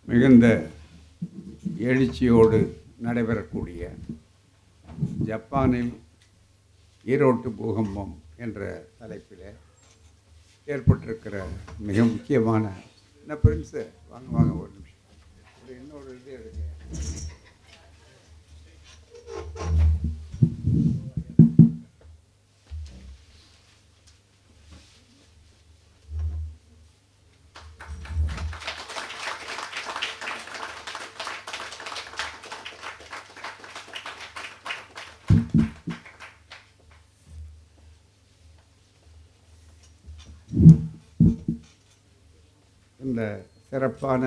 மிகுந்த எழுச்சியோடு நடைபெறக்கூடிய ஜப்பானில் ஈரோட்டு பூகம்பம் என்ற தலைப்பில் ஏற்பட்டிருக்கிற மிக முக்கியமான என்ன பிரின்ஸு வாங்க வாங்க ஒரு நிமிஷம் இன்னொரு இது எடுங்க. இந்த சிறப்பான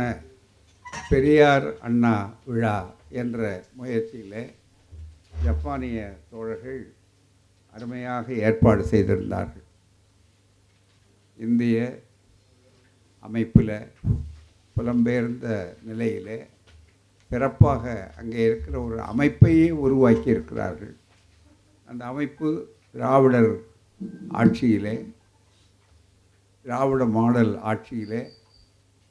பெரியார் அண்ணா விழா என்ற முயற்சியில் ஜப்பானிய தோழர்கள் அருமையாக ஏற்பாடு செய்திருந்தார்கள். இந்திய அமைப்பில் புலம்பெயர்ந்த நிலையில் சிறப்பாக அங்கே இருக்கிற ஒரு அமைப்பையே உருவாக்கி இருக்கிறார்கள். அந்த அமைப்பு திராவிடர் ஆட்சியிலே, திராவிட மாடல் ஆட்சியிலே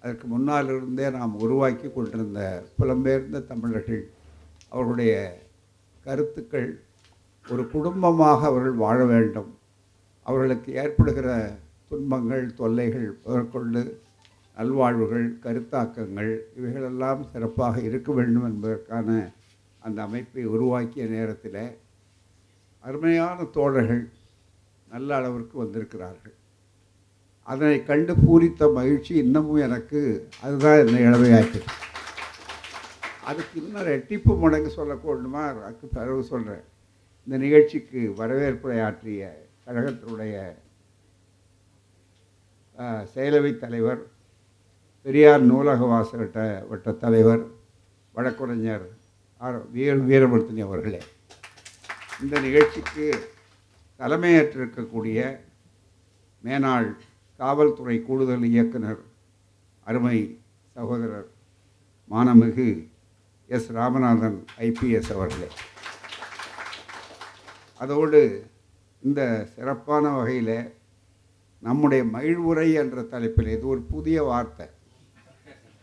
அதற்கு முன்னால் இருந்தே நாம் உருவாக்கி கொண்டிருந்த புலம்பெயர்ந்த தமிழர்கள் அவர்களுடைய கருத்துக்கள் ஒரு குடும்பமாக அவர்கள் வாழ வேண்டும், அவர்களுக்கு ஏற்படுகிற துன்பங்கள் தொல்லைகள் முதற்கொண்டு நல்வாழ்வுகள் கருத்தாக்கங்கள் இவைகளெல்லாம் சிறப்பாக இருக்க வேண்டும் என்பதற்கான அந்த அமைப்பை உருவாக்கிய நேரத்தில் அருமையான தோழர்கள் நல்ல அளவிற்கு வந்திருக்கிறார்கள். அதனை கண்டு பூரித்த மகிழ்ச்சி இன்னமும் எனக்கு அதுதான் என்னை இளமையாக்கிது. அதுக்கு இன்னும் ரெட்டிப்பு மடங்கு சொல்லக்கூடணுமா, அதுக்கு தரவு சொல்கிறேன். இந்த நிகழ்ச்சிக்கு வரவேற்புரை ஆற்றிய கழகத்தினுடைய செயலவைத் தலைவர், பெரியார் நூலக வட்ட தலைவர், வழக்குரைஞர் வீரமூர்த்தி அவர்களே, இந்த நிகழ்ச்சிக்கு தலைமையேற்றிருக்கக்கூடிய மேனாள் காவல்துறை கூடுதல் இயக்குனர் அருமை சகோதரர் மானமிகு எஸ் ராமநாதன் ஐபிஎஸ் அவர்களே, அதோடு இந்த சிறப்பான வகையில் நம்முடைய மகிழ்வுரை என்ற தலைப்பில், இது ஒரு புதிய வார்த்தை,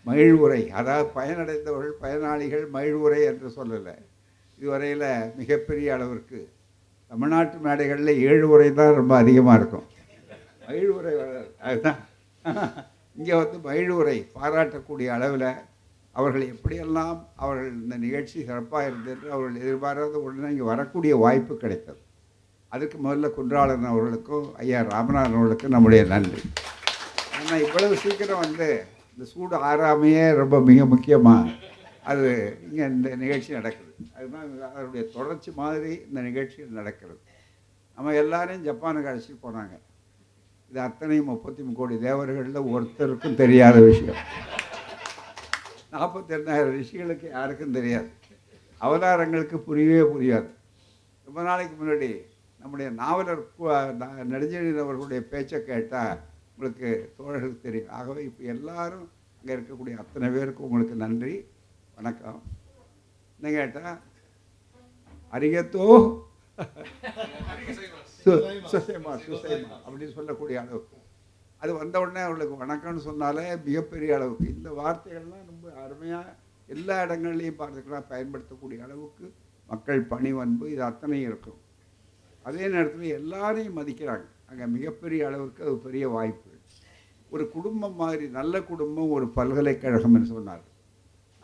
மகிழ்வுரை, அதாவது பயனடைந்தவர்கள் பயனாளிகள் மகிழ்வுரை என்று சொல்லலை. இதுவரையில் மிகப்பெரிய அளவிற்கு தமிழ்நாட்டு மேடைகளில் 7 உரை தான் ரொம்ப அதிகமாக இருக்கும். மகிழ்வுரை அதுதான். இங்கே மகிழ்வுரை பாராட்டக்கூடிய அளவில் அவர்கள் எப்படியெல்லாம் அவர்கள் இந்த நிகழ்ச்சி சிறப்பாக இருந்தது அவர்கள் எதிர்பாராத உடனே இங்கே வரக்கூடிய வாய்ப்பு கிடைத்தது. அதுக்கு முதல்ல குன்றாளன் அவர்களுக்கும் ஐயா ராமநாதன் அவர்களுக்கும் நம்முடைய நன்றி. ஆனால் இவ்வளவு சீக்கிரம் இந்த சூடு ஆறாமையே ரொம்ப மிக முக்கியமாக அது இங்கே இந்த நிகழ்ச்சி நடக்குது. அதுதான் அதனுடைய தொடர்ச்சி மாதிரி இந்த நிகழ்ச்சிகள் நடக்கிறது. நம்ம எல்லாரையும் ஜப்பானுக்கு அழைச்சிட்டு போனாங்க. இது அத்தனையும் 33 கோடி தேவர்களில் ஒருத்தருக்கும் தெரியாத விஷயம். 42,000 ரிஷிகளுக்கு யாருக்கும் தெரியாது. அவதாரங்களுக்கு புரியவே புரியாது. ரொம்ப நாளைக்கு முன்னாடி நம்முடைய நாவலர் நெடுஞ்செழியன் அவர்களுடைய பேச்சை கேட்டால் உங்களுக்கு தோழர்களுக்கு தெரியும். ஆகவே இப்போ எல்லாரும் அங்கே இருக்கக்கூடிய அத்தனை பேருக்கு உங்களுக்கு நன்றி, வணக்கம். என்ன கேட்டால் அரிகத்தோ சுசேமா அப்படின்னு சொல்லக்கூடிய அளவுக்கு அது வந்த உடனே அவர்களுக்கு வணக்கம்னு சொன்னாலே மிகப்பெரிய அளவுக்கு இந்த வார்த்தைகள்லாம் ரொம்ப அருமையாக எல்லா இடங்கள்லையும் பார்த்துக்கலாம் பயன்படுத்தக்கூடிய அளவுக்கு மக்கள் பணிவன்பு இது அத்தனையும் இருக்கும். அதே நேரத்தில் எல்லாரையும் மதிக்கிறாங்க. அங்கே மிகப்பெரிய அளவுக்கு அது பெரிய வாய்ப்பு. ஒரு குடும்பம் மாதிரி நல்ல குடும்பம் ஒரு பல்கலைக்கழகம் என்று சொன்னார்.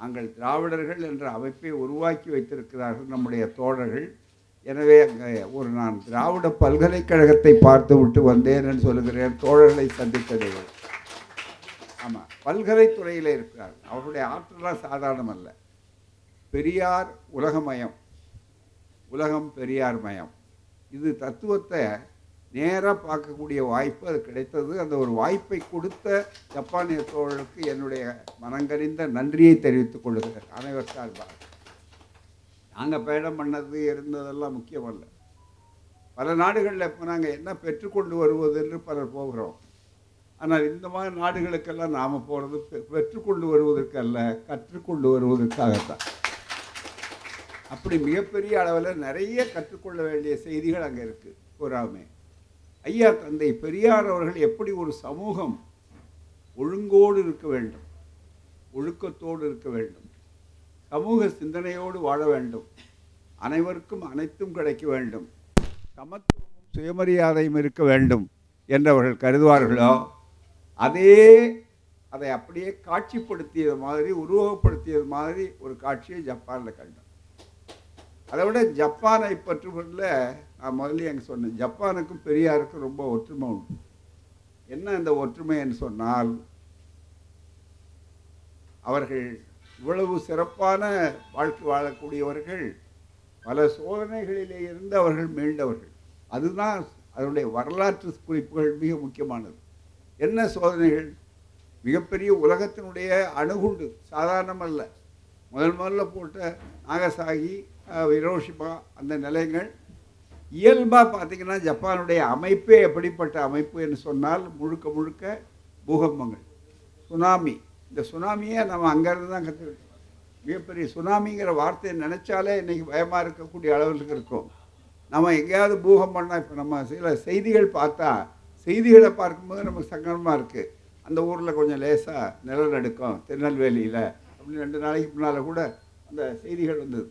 நாங்கள் திராவிடர்கள் என்ற அமைப்பை உருவாக்கி வைத்திருக்கிறார்கள் நம்முடைய தோழர்கள். எனவே அங்கே நான் திராவிட பல்கலைக்கழகத்தை பார்த்து விட்டு வந்தேன் என்று சொல்லுகிறேன். தோழர்களை சந்தித்ததை ஆமாம், பல்கலைத்துறையில் இருக்கிறார். அவருடைய ஆற்றலாம் சாதாரணம் அல்ல. பெரியார் உலகமயம், உலகம் பெரியார் மயம், இது தத்துவத்தை நேராக பார்க்கக்கூடிய வாய்ப்பு அது கிடைத்தது. அந்த ஒரு வாய்ப்பை கொடுத்த ஜப்பானிய தோழர்களுக்கு என்னுடைய மனங்கறிந்த நன்றியை தெரிவித்துக் கொள்கிறேன் அனைவர் சார்பாக. நாங்கள் பயணம் பண்ணது இருந்ததெல்லாம் முக்கியமல்ல. பல நாடுகளில் இப்போ நாங்கள் என்ன பெற்றுக்கொண்டு வருவது என்று பலர் போகிறோம். ஆனால் இந்த மாதிரி நாடுகளுக்கெல்லாம் நாம் போகிறது பெற்றுக்கொண்டு வருவதற்கு அல்ல, கற்றுக்கொண்டு வருவதற்காகத்தான். அப்படி மிகப்பெரிய அளவில் நிறைய கற்றுக்கொள்ள வேண்டிய செய்திகள் அங்கே இருக்குது. பூராமே ஐயா தந்தை பெரியார் அவர்கள் எப்படி ஒரு சமூகம் ஒழுங்கோடு இருக்க வேண்டும், ஒழுக்கத்தோடு இருக்க வேண்டும், சமூக சிந்தனையோடு வாழ வேண்டும், அனைவருக்கும் அனைத்தும் கிடைக்க வேண்டும், சமத்துவமும் சுயமரியாதையும் இருக்க வேண்டும் என்றவர்கள் கருதுவார்களோ அதை அப்படியே காட்சிப்படுத்தியது மாதிரி, உருவகப்படுத்தியது மாதிரி ஒரு காட்சியை ஜப்பானில் கண்டோம். அதை விட ஜப்பானை பற்றுவதில் நான் முதல்ல அங்கே சொன்னேன், ஜப்பானுக்கும் பெரியாருக்கும் ரொம்ப ஒற்றுமை உண்டு. என்ன அந்த ஒற்றுமைன்னு சொன்னால், அவர்கள் இவ்வளவு சிறப்பான வாழ்க்கை வாழக்கூடியவர்கள், பல சோதனைகளிலே இருந்து அவர்கள் மீண்டவர்கள். அதுதான் அதனுடைய வரலாற்று குறிப்புகள் மிக முக்கியமானது. என்ன சோதனைகள்? மிகப்பெரிய உலகத்தினுடைய அணுகுண்டு, சாதாரணமல்ல. முதல்ல போட்ட நாகசாகி, ஹிரோஷிமா, அந்த நிலையங்கள் இயல்பாக பார்த்திங்கன்னா ஜப்பானுடைய அமைப்பே எப்படிப்பட்ட அமைப்பு என்று சொன்னால், முழுக்க முழுக்க பூகம்பங்கள், சுனாமி. இந்த சுனாமியை நம்ம அங்கேருந்து தான் கற்றுக்கிட்டோம். மிகப்பெரிய சுனாமிங்கிற வார்த்தையை நினச்சாலே இன்றைக்கி பயமாக இருக்கக்கூடிய அளவுக்கு இருக்கும். நம்ம எங்கேயாவது பூகம்பம்னா, இப்போ நம்ம சில செய்திகள் பார்த்தா, செய்திகளை பார்க்கும்போது நமக்கு சங்கடமாக இருக்குது. அந்த ஊரில் கொஞ்சம் லேசாக நிலநடுக்கம் திருநெல்வேலியில் அப்படின்னு 2 நாளைக்கு முன்னால் கூட அந்த செய்திகள் வந்தது.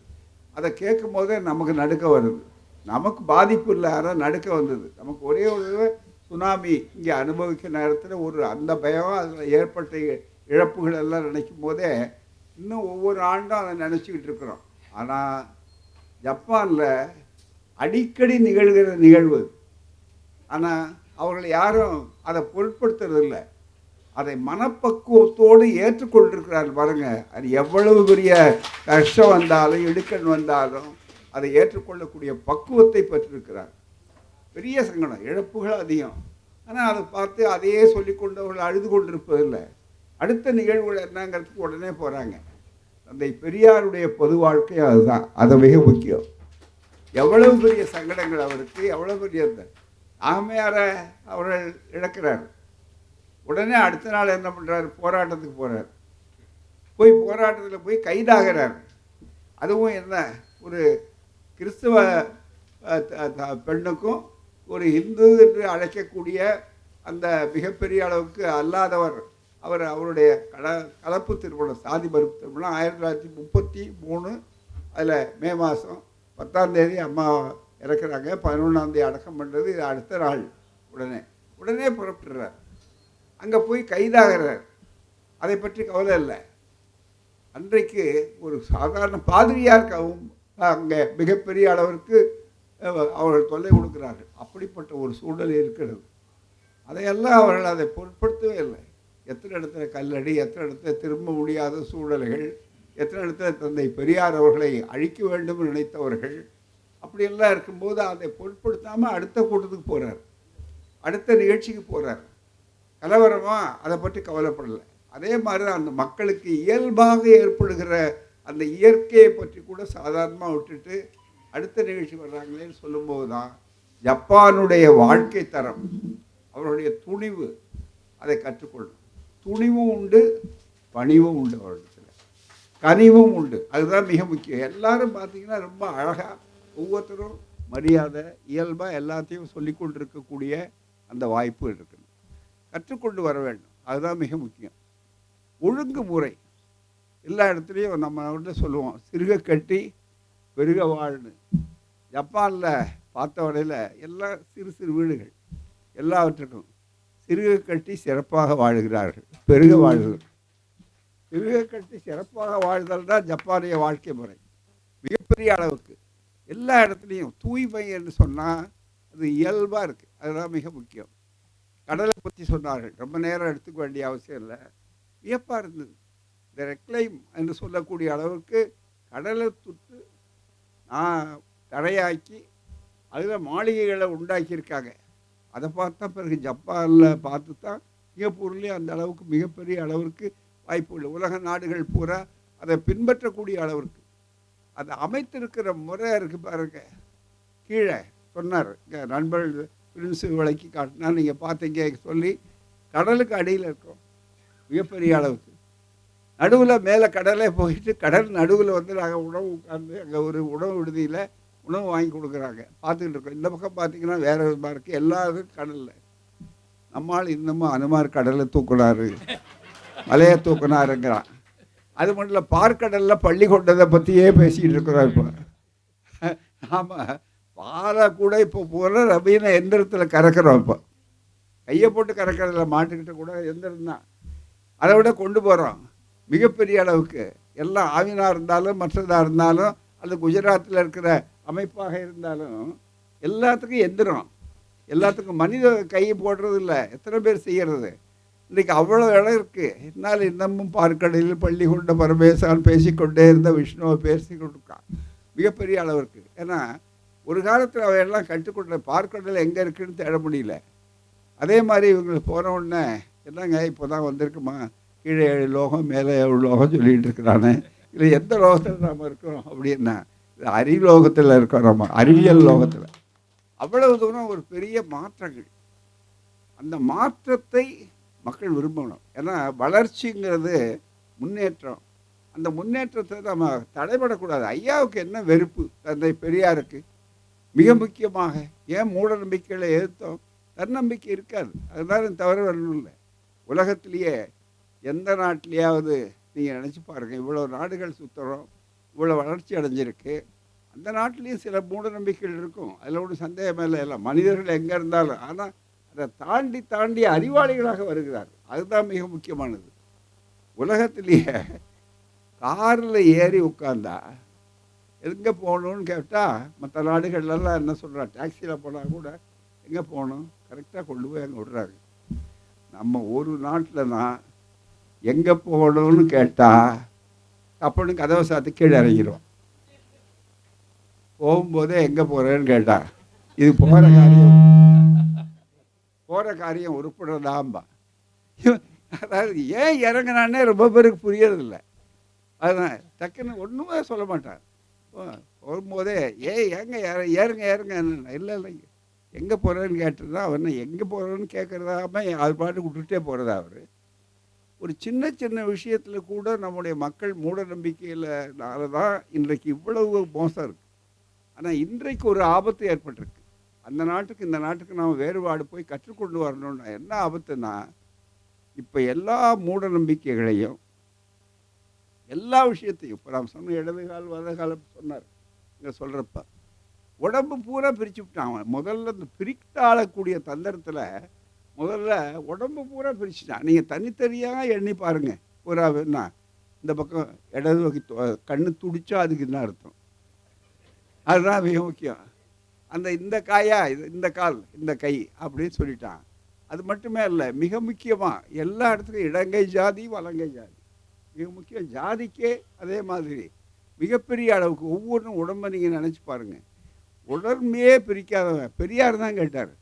அதை கேட்கும் போதே நமக்கு நடுக்க வருது. நமக்கு பாதிப்பு இல்லை, ஆனால் நடுக்க வந்தது. நமக்கு ஒரே ஒரு சுனாமி இங்கே அனுபவிக்கிற நேரத்தில் அந்த பயம், அதில் ஏற்பட்ட இழப்புகள் எல்லாம் நினைக்கும் போதே இன்னும் ஒவ்வொரு ஆண்டும் அதை நினச்சிக்கிட்டு இருக்கிறோம். ஆனால் ஜப்பானில் அடிக்கடி நிகழ்கிற நிகழ்வு. ஆனால் அவர்கள் யாரும் அதை பொருட்படுத்துறதில்லை. அதை மனப்பக்குவத்தோடு ஏற்றுக்கொண்டிருக்கிறார் பாருங்க. அது எவ்வளவு பெரிய கஷ்டம் வந்தாலும், இடுக்கண் வந்தாலும் அதை ஏற்றுக்கொள்ளக்கூடிய பக்குவத்தை பெற்றிருக்கிறார். பெரிய சங்கடம், இழப்புகள் அதிகம். ஆனால் அதை பார்த்து அதையே சொல்லிக்கொண்டு அவர்கள் அழுது கொண்டிருப்பதில்லை. அடுத்த நிகழ்வுகள் என்னங்கிறதுக்கு உடனே போகிறாங்க. அந்த பெரியாருடைய பொது வாழ்க்கை அதுதான், அது மிக முக்கியம். எவ்வளவு பெரிய சங்கடங்கள் அவருக்கு, எவ்வளவு பெரிய ஆமையாரை அவர்கள் இழக்கிறார். உடனே அடுத்த நாள் என்ன பண்ணுறாரு? போராட்டத்துக்கு போகிறார். போராட்டத்தில் போய் கைதாகிறார். அதுவும் என்ன, ஒரு கிறிஸ்தவ பெண்ணுக்கும் ஒரு இந்து என்று அழைக்கக்கூடிய அந்த மிகப்பெரிய அளவுக்கு அல்லாதவர், அவருடைய கலப்பு திருமணம், சாதி மறுப்பு திருமணம் 1933 அதில் மே மாதம் 10ஆம் தேதி அம்மா இறக்குறாங்க. 11ஆம் தேதி அடக்கம் பண்ணுறது. இது அடுத்த நாள் உடனே புறப்பட்டுறார். அங்கே போய் கைதாகிறார். அதை பற்றி கவலை இல்லை. அன்றைக்கு ஒரு சாதாரண பாதிரியாருக்காகவும் அங்கே மிகப்பெரிய அளவிற்கு அவர்கள் தொல்லை கொடுக்கிறார்கள். அப்படிப்பட்ட ஒரு சூழல் இருக்கிறது. அதையெல்லாம் அவர்கள் அதை பொருட்படுத்தவே இல்லை. எத்தனை இடத்துல கல்லடி, எத்தனை இடத்துல திரும்ப முடியாத சூழல்கள், எத்தனை இடத்துல தந்தை பெரியார் அவர்களை அழிக்க வேண்டும் நினைத்தவர்கள். அப்படியெல்லாம் இருக்கும்போது அதை பொருட்படுத்தாமல் அடுத்த கூட்டத்துக்கு போகிறார், அடுத்த நிகழ்ச்சிக்கு போகிறார். கலவரமாக அதை பற்றி கவலைப்படலை. அதே மாதிரி அந்த மக்களுக்கு இயல்பாக ஏற்படுகிற அந்த இயற்கையை பற்றி கூட சாதாரணமாக விட்டுட்டு அடுத்த நிகழ்ச்சி வர்றாங்களேன்னு சொல்லும்போது தான் ஜப்பானுடைய வாழ்க்கை தரம், அவருடைய துணிவு, அதை கற்றுக்கொள்ளும். துணிவும் உண்டு, பணிவும் உண்டு, அவரிடத்தில் கனிவும் உண்டு. அதுதான் மிக முக்கியம். எல்லாரும் பார்த்திங்கன்னா ரொம்ப அழகாக ஒவ்வொருத்தரும் மரியாதை, இயல்பாக எல்லாத்தையும் சொல்லி கொண்டிருக்கக்கூடிய அந்த வாய்ப்பு இருக்குது. கற்றுக்கொண்டு வர வேண்டும். அதுதான் மிக முக்கியம். ஒழுங்குமுறை எல்லா இடத்துலையும் நம்ம வந்து சொல்லுவோம், சிறுக கட்டி பெருக வாழ்னு. ஜப்பானில் பார்த்த வரையில் எல்லாம் சிறு சிறு வீடுகள், எல்லாவற்றுக்கும் சிறுக கட்டி சிறப்பாக வாழுகிறார்கள், பெருக வாழ்கிறார்கள். சிறுக கட்டி சிறப்பாக வாழ்தல் தான் ஜப்பானிய வாழ்க்கை முறை. மிகப்பெரிய அளவுக்கு எல்லா இடத்துலையும் தூய்மை என்று சொன்னால் அது இயல்பாக இருக்குது. அதுதான் மிக முக்கியம். கடலை பற்றி சொன்னார்கள், ரொம்ப நேரம் எடுத்துக்க வேண்டிய அவசியம் இல்லை. வியப்பாக இருந்தது. இந்த ரெக்ளைம் என்று சொல்லக்கூடிய அளவுக்கு கடலை துட்டு தரையாக்கி அதில் மாளிகைகளை உண்டாக்கியிருக்காங்க. அதை பார்த்தா பிறகு ஜப்பானில் பார்த்து தான் சிங்கப்பூர்லேயே அந்த அளவுக்கு மிகப்பெரிய அளவிற்கு வாய்ப்புகள். உலக நாடுகள் பூரா அதை பின்பற்றக்கூடிய அளவிற்கு அதை அமைத்திருக்கிற முறை இருக்குது பாருங்க. கீழே சொன்னார் நண்பர்கள் பிரின்ஸு விளக்கி காட்டினா, நீங்கள் பார்த்தீங்க சொல்லி, கடலுக்கு அடியில் இருக்கும் மிகப்பெரிய அளவுக்கு. நடுவில் மேலே கடலே போயிட்டு கடல் நடுவில் வந்து நாங்கள் உணவு உட்காந்து அங்கே ஒரு உணவு விடுதியில் உணவு வாங்கி கொடுக்குறாங்க, பார்த்துக்கிட்டு இருக்கோம். இந்த பக்கம் பார்த்தீங்கன்னா வேறு விதமாக இருக்குது, எல்லாரும் கடலில். நம்மால் இன்னமும் அனுமார் கடலை தூக்குனாரு, மலையை தூக்குனாருங்கிறான். அது மட்டும் இல்லை, பார்க்கடலில் பள்ளி கொண்டதை பற்றியே பேசிக்கிட்டு இருக்கிறோம். இப்போ நாம் பாலை கூட இப்போ போகிற நவீன எந்திரத்தில் கறக்கிறோம். இப்போ கையை போட்டு கறக்கிறதுல மாட்டுக்கிட்ட கூட எந்திரம் தான். அதை விட கொண்டு போகிறோம் மிகப்பெரிய அளவுக்கு. எல்லாம் ஆவினாக இருந்தாலும் மற்றதாக இருந்தாலும் அது குஜராத்தில் இருக்கிற அமைப்பாக இருந்தாலும் எல்லாத்துக்கும் எந்திரம், எல்லாத்துக்கும் மனித கை போடுறது இல்லை. எத்தனை பேர் செய்கிறது? இன்றைக்கி அவ்வளோ இடம் இருக்குது. என்னால் இன்னமும் பார்க்கடலில் பள்ளி கொண்ட பரமேசான் பேசிக்கொண்டே இருந்த விஷ்ணுவை பேசி கொடுக்கான் மிகப்பெரிய அளவிற்கு. ஏன்னா ஒரு காலத்தில் அவையெல்லாம் கற்றுக்கொண்ட பார்க்கடல் எங்கே இருக்குதுன்னு தேட முடியல. அதே மாதிரி இவங்களுக்கு போன உடனே என்னங்க இப்போ தான் வந்திருக்குமா, கீழே 7 லோகம் மேலே 7 லோகம் சொல்லிகிட்டு இருக்கிறானே, இல்லை எந்த லோகத்தில் நாம் இருக்கிறோம் அப்படின்னா இது அறிலோகத்தில் இருக்கோம். நம்ம அறிவியல் லோகத்தில் அவ்வளவு தூரம் ஒரு பெரிய மாற்றங்கள். அந்த மாற்றத்தை மக்கள் விரும்பணும். ஏன்னா வளர்ச்சிங்கிறது முன்னேற்றம். அந்த முன்னேற்றத்தை நம்ம தடைபடக்கூடாது. ஐயாவுக்கு என்ன வெறுப்பு தந்தை பெரியாருக்கு? மிக முக்கியமாக ஏன் மூட நம்பிக்கைகளை எதிர்த்தோம்? தன்னம்பிக்கை இருக்காது, அதுதான் தவறு வரணும் இல்லை. உலகத்திலேயே எந்த நாட்டிலேயாவது நீங்கள் நினச்சி பாருங்கள், இவ்வளோ நாடுகள் சுற்றுறோம், இவ்வளோ வளர்ச்சி அடைஞ்சிருக்கு, அந்த நாட்டிலையும் சில மூட நம்பிக்கைகள் இருக்கும். அதில் ஒன்றும் சந்தேகமே இல்லை. எல்லாம் மனிதர்கள் எங்கே இருந்தாலும், ஆனால் அதை தாண்டி தாண்டி அறிவாளிகளாக வருகிறார்கள். அதுதான் மிக முக்கியமானது. உலகத்திலேயே காரில் ஏறி உட்காந்தா எங்கே போகணுன்னு கேட்டால் மற்ற நாடுகள்லாம் என்ன சொல்கிறா, டாக்ஸியில் போனால் கூட எங்கே போகணும் கரெக்டாக கொண்டு போய் அங்கே விடுறாங்க. நம்ம ஒரு நாட்டில் தான் எங்கே போகணும்னு கேட்டால் அப்படின்னு கதவை சாத்தி கீழே இறங்கிடும். போகும்போதே எங்கே போகிறேன்னு கேட்டா இது போகிற காரியம் உருப்படுறதாம்பா. அதாவது ஏன் இறங்கினானே ரொம்ப பேருக்கு புரியறதில்லை. அதுதான் டக்குன்னு ஒன்றுமே சொல்ல மாட்டார். போகும்போதே ஏங்க ஏறுங்க இல்லை இல்லைங்க எங்கே போகிறேன்னு கேட்டுருந்தா அவனை எங்கே போகிறேன்னு கேட்குறதாம அது பாட்டு விட்டுட்டே போகிறதா. அவர் ஒரு சின்ன சின்ன விஷயத்தில் கூட நம்முடைய மக்கள் மூட நம்பிக்கையில்னால தான் இன்றைக்கு இவ்வளவு மோசம் இருக்குது. ஆனால் இன்றைக்கு ஒரு ஆபத்து ஏற்பட்டிருக்கு. அந்த நாட்டுக்கு இந்த நாட்டுக்கு நாம் வேறுபாடு போய் கற்றுக்கொண்டு வரணும்னா என்ன ஆபத்துன்னா, இப்போ எல்லா மூட நம்பிக்கைகளையும் எல்லா விஷயத்தையும் இப்போ நாம் சொன்ன இடது கால் வலது காலம் சொன்னார் இங்கே சொல்கிறப்ப உடம்பு பூரா பிரித்து விட்டான். அவன் முதல்ல இந்த பிரித்தாளக்கூடிய தந்திரத்தில் முதல்ல உடம்பு பூரா பிரிச்சுட்டான். நீங்கள் தனித்தனியாக எண்ணி பாருங்கள். பூரான்னா இந்த பக்கம் இடது வகை கண்ணு துடிச்சா அதுக்கு என்ன அர்த்தம்? அதுதான் மிக முக்கியம். அந்த இந்த காயா இந்த கால் இந்த கை அப்படின்னு சொல்லிட்டான். அது மட்டுமே இல்லை, மிக முக்கியமாக எல்லா இடத்துலையும் இடங்கை ஜாதி வலங்கை ஜாதி மிக முக்கியம். ஜாதிக்கே அதே மாதிரி மிகப்பெரிய அளவுக்கு ஒவ்வொன்றும் உடம்பை நீங்கள் நினச்சி பாருங்கள். உடம்பையே பிரிக்காதவன் பெரியார் தான் கேட்டார்,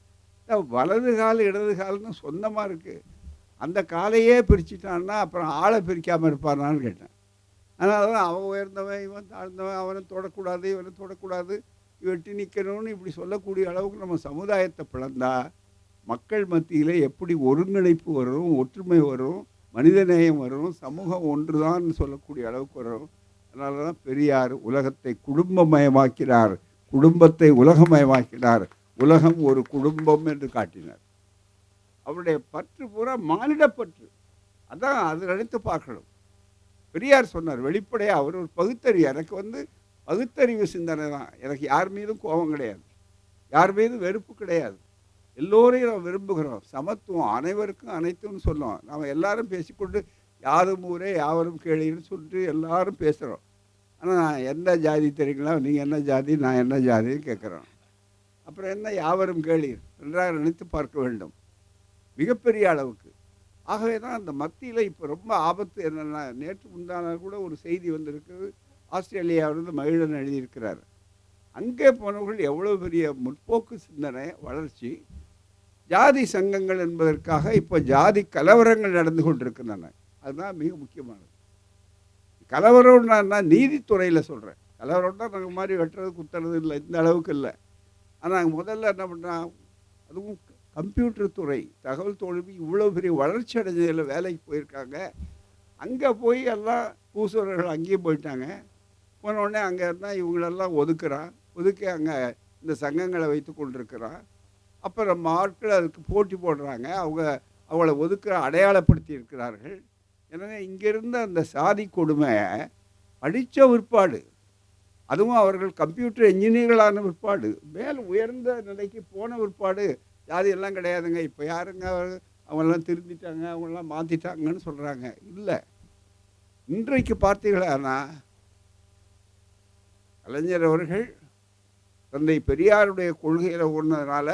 வலது கால் இடது கால்னு சொந்தமாக இருக்குது, அந்த காலையே பிரிச்சுட்டான்னா அப்புறம் ஆளை பிரிக்காமல் இருப்பானான்னு கேட்டேன். அதனால தான் அவன் உயர்ந்தவன் இவன் தாழ்ந்தவன், அவனை தொடக்கூடாது இவனை தொடக்கூடாது, வெட்டி நிற்கணும்னு இப்படி சொல்லக்கூடிய அளவுக்கு நம்ம சமுதாயத்தை பிளந்தா மக்கள் மத்தியில் எப்படி ஒருங்கிணைப்பு வரும், ஒற்றுமை வரும், மனிதநேயம் வரும், சமூகம் ஒன்று தான் சொல்லக்கூடிய அளவுக்கு வரும். அதனால தான் பெரியார் உலகத்தை குடும்பமயமாக்கினார், குடும்பத்தை உலகமயமாக்கினார், உலகம் ஒரு குடும்பம் என்று காட்டினார். அவருடைய பற்று பூரா மானிடப்பற்று. அதான் அது நினைத்து பார்க்கணும். பெரியார் சொன்னார் வெளிப்படையாக, அவர் ஒரு பகுத்தறிவு. எனக்கு பகுத்தறிவு சிந்தனை தான். எனக்கு யார் மீதும் கோபம் கிடையாது, யார் மீதும் வெறுப்பு கிடையாது. எல்லோரையும் நாம் விரும்புகிறோம். சமத்துவம், அனைவருக்கும் அனைத்துன்னு சொல்லுவோம். நாம் எல்லாரும் பேசிக்கொண்டு யாரும் ஊரே யாவரும் கேளீன்னு சொல்லிட்டு எல்லாரும் பேசுகிறோம். ஆனால் நான் என்ன ஜாதி தெரியுங்களா, நீங்கள் என்ன ஜாதி நான் என்ன ஜாதின்னு கேட்குறோம். அப்புறம் என்ன யாவரும் கேளீர் என்றாக நினைத்து பார்க்க வேண்டும் மிகப்பெரிய அளவுக்கு. ஆகவே தான் அந்த மத்தியில் இப்போ ரொம்ப ஆபத்து என்னென்னா, நேற்று முந்தான கூட ஒரு செய்தி வந்திருக்குது. ஆஸ்திரேலியாவிலிருந்து மகிழன் எழுதியிருக்கிறார். அங்கே போனவர்கள் எவ்வளோ பெரிய முற்போக்கு சிந்தனை வளர்ச்சி. ஜாதி சங்கங்கள் என்பதற்காக இப்போ ஜாதி கலவரங்கள் நடந்து கொண்டிருக்கின்றன. அதுதான் மிக முக்கியமானது. கலவரம்னா நீதித்துறையில் சொல்கிறேன். கலவரம்னா நாங்கள் மாதிரி வெட்டுறது குத்துறது இல்லை, இந்த அளவுக்கு இல்லை. ஆனால் முதல்ல என்ன பண்ணால், அதுவும் கம்ப்யூட்டர் துறை, தகவல் தொழில்நுட்பம் இவ்வளோ பெரிய வளர்ச்சி அடைஞ்சதில் வேலைக்கு போயிருக்காங்க. அங்கே போய் எல்லாம் பூசுவர்கள் அங்கேயும் போயிட்டாங்க. போனோடனே அங்கே இருந்தால் இவங்களெல்லாம் ஒதுக்கி அங்கே இந்த சங்கங்களை வைத்து கொண்டிருக்கிறான். அப்புறம் நம்ம ஆட்கள் அதுக்கு போட்டி போடுறாங்க. அவங்கள ஒதுக்க அடையாளப்படுத்தி இருக்கிறார்கள். எனவே இங்கிருந்த அந்த சாதி கொடுமை படித்த பிற்பாடு, அதுவும் அவர்கள் கம்ப்யூட்டர் என்ஜினியர்களான பிற்பாடு, மேல் உயர்ந்த நிலைக்கு போன பிற்பாடு ஜாதியெல்லாம் கிடையாதுங்க, இப்போ யாருங்க அவங்கெல்லாம் திருந்திட்டாங்க, அவங்களாம் மாற்றிட்டாங்கன்னு சொல்கிறாங்க. இல்லை, இன்றைக்கு பார்த்தீங்களான்னா கலைஞர் அவர்கள் தந்தை பெரியாருடைய கொள்கையில் ஒன்றதுனால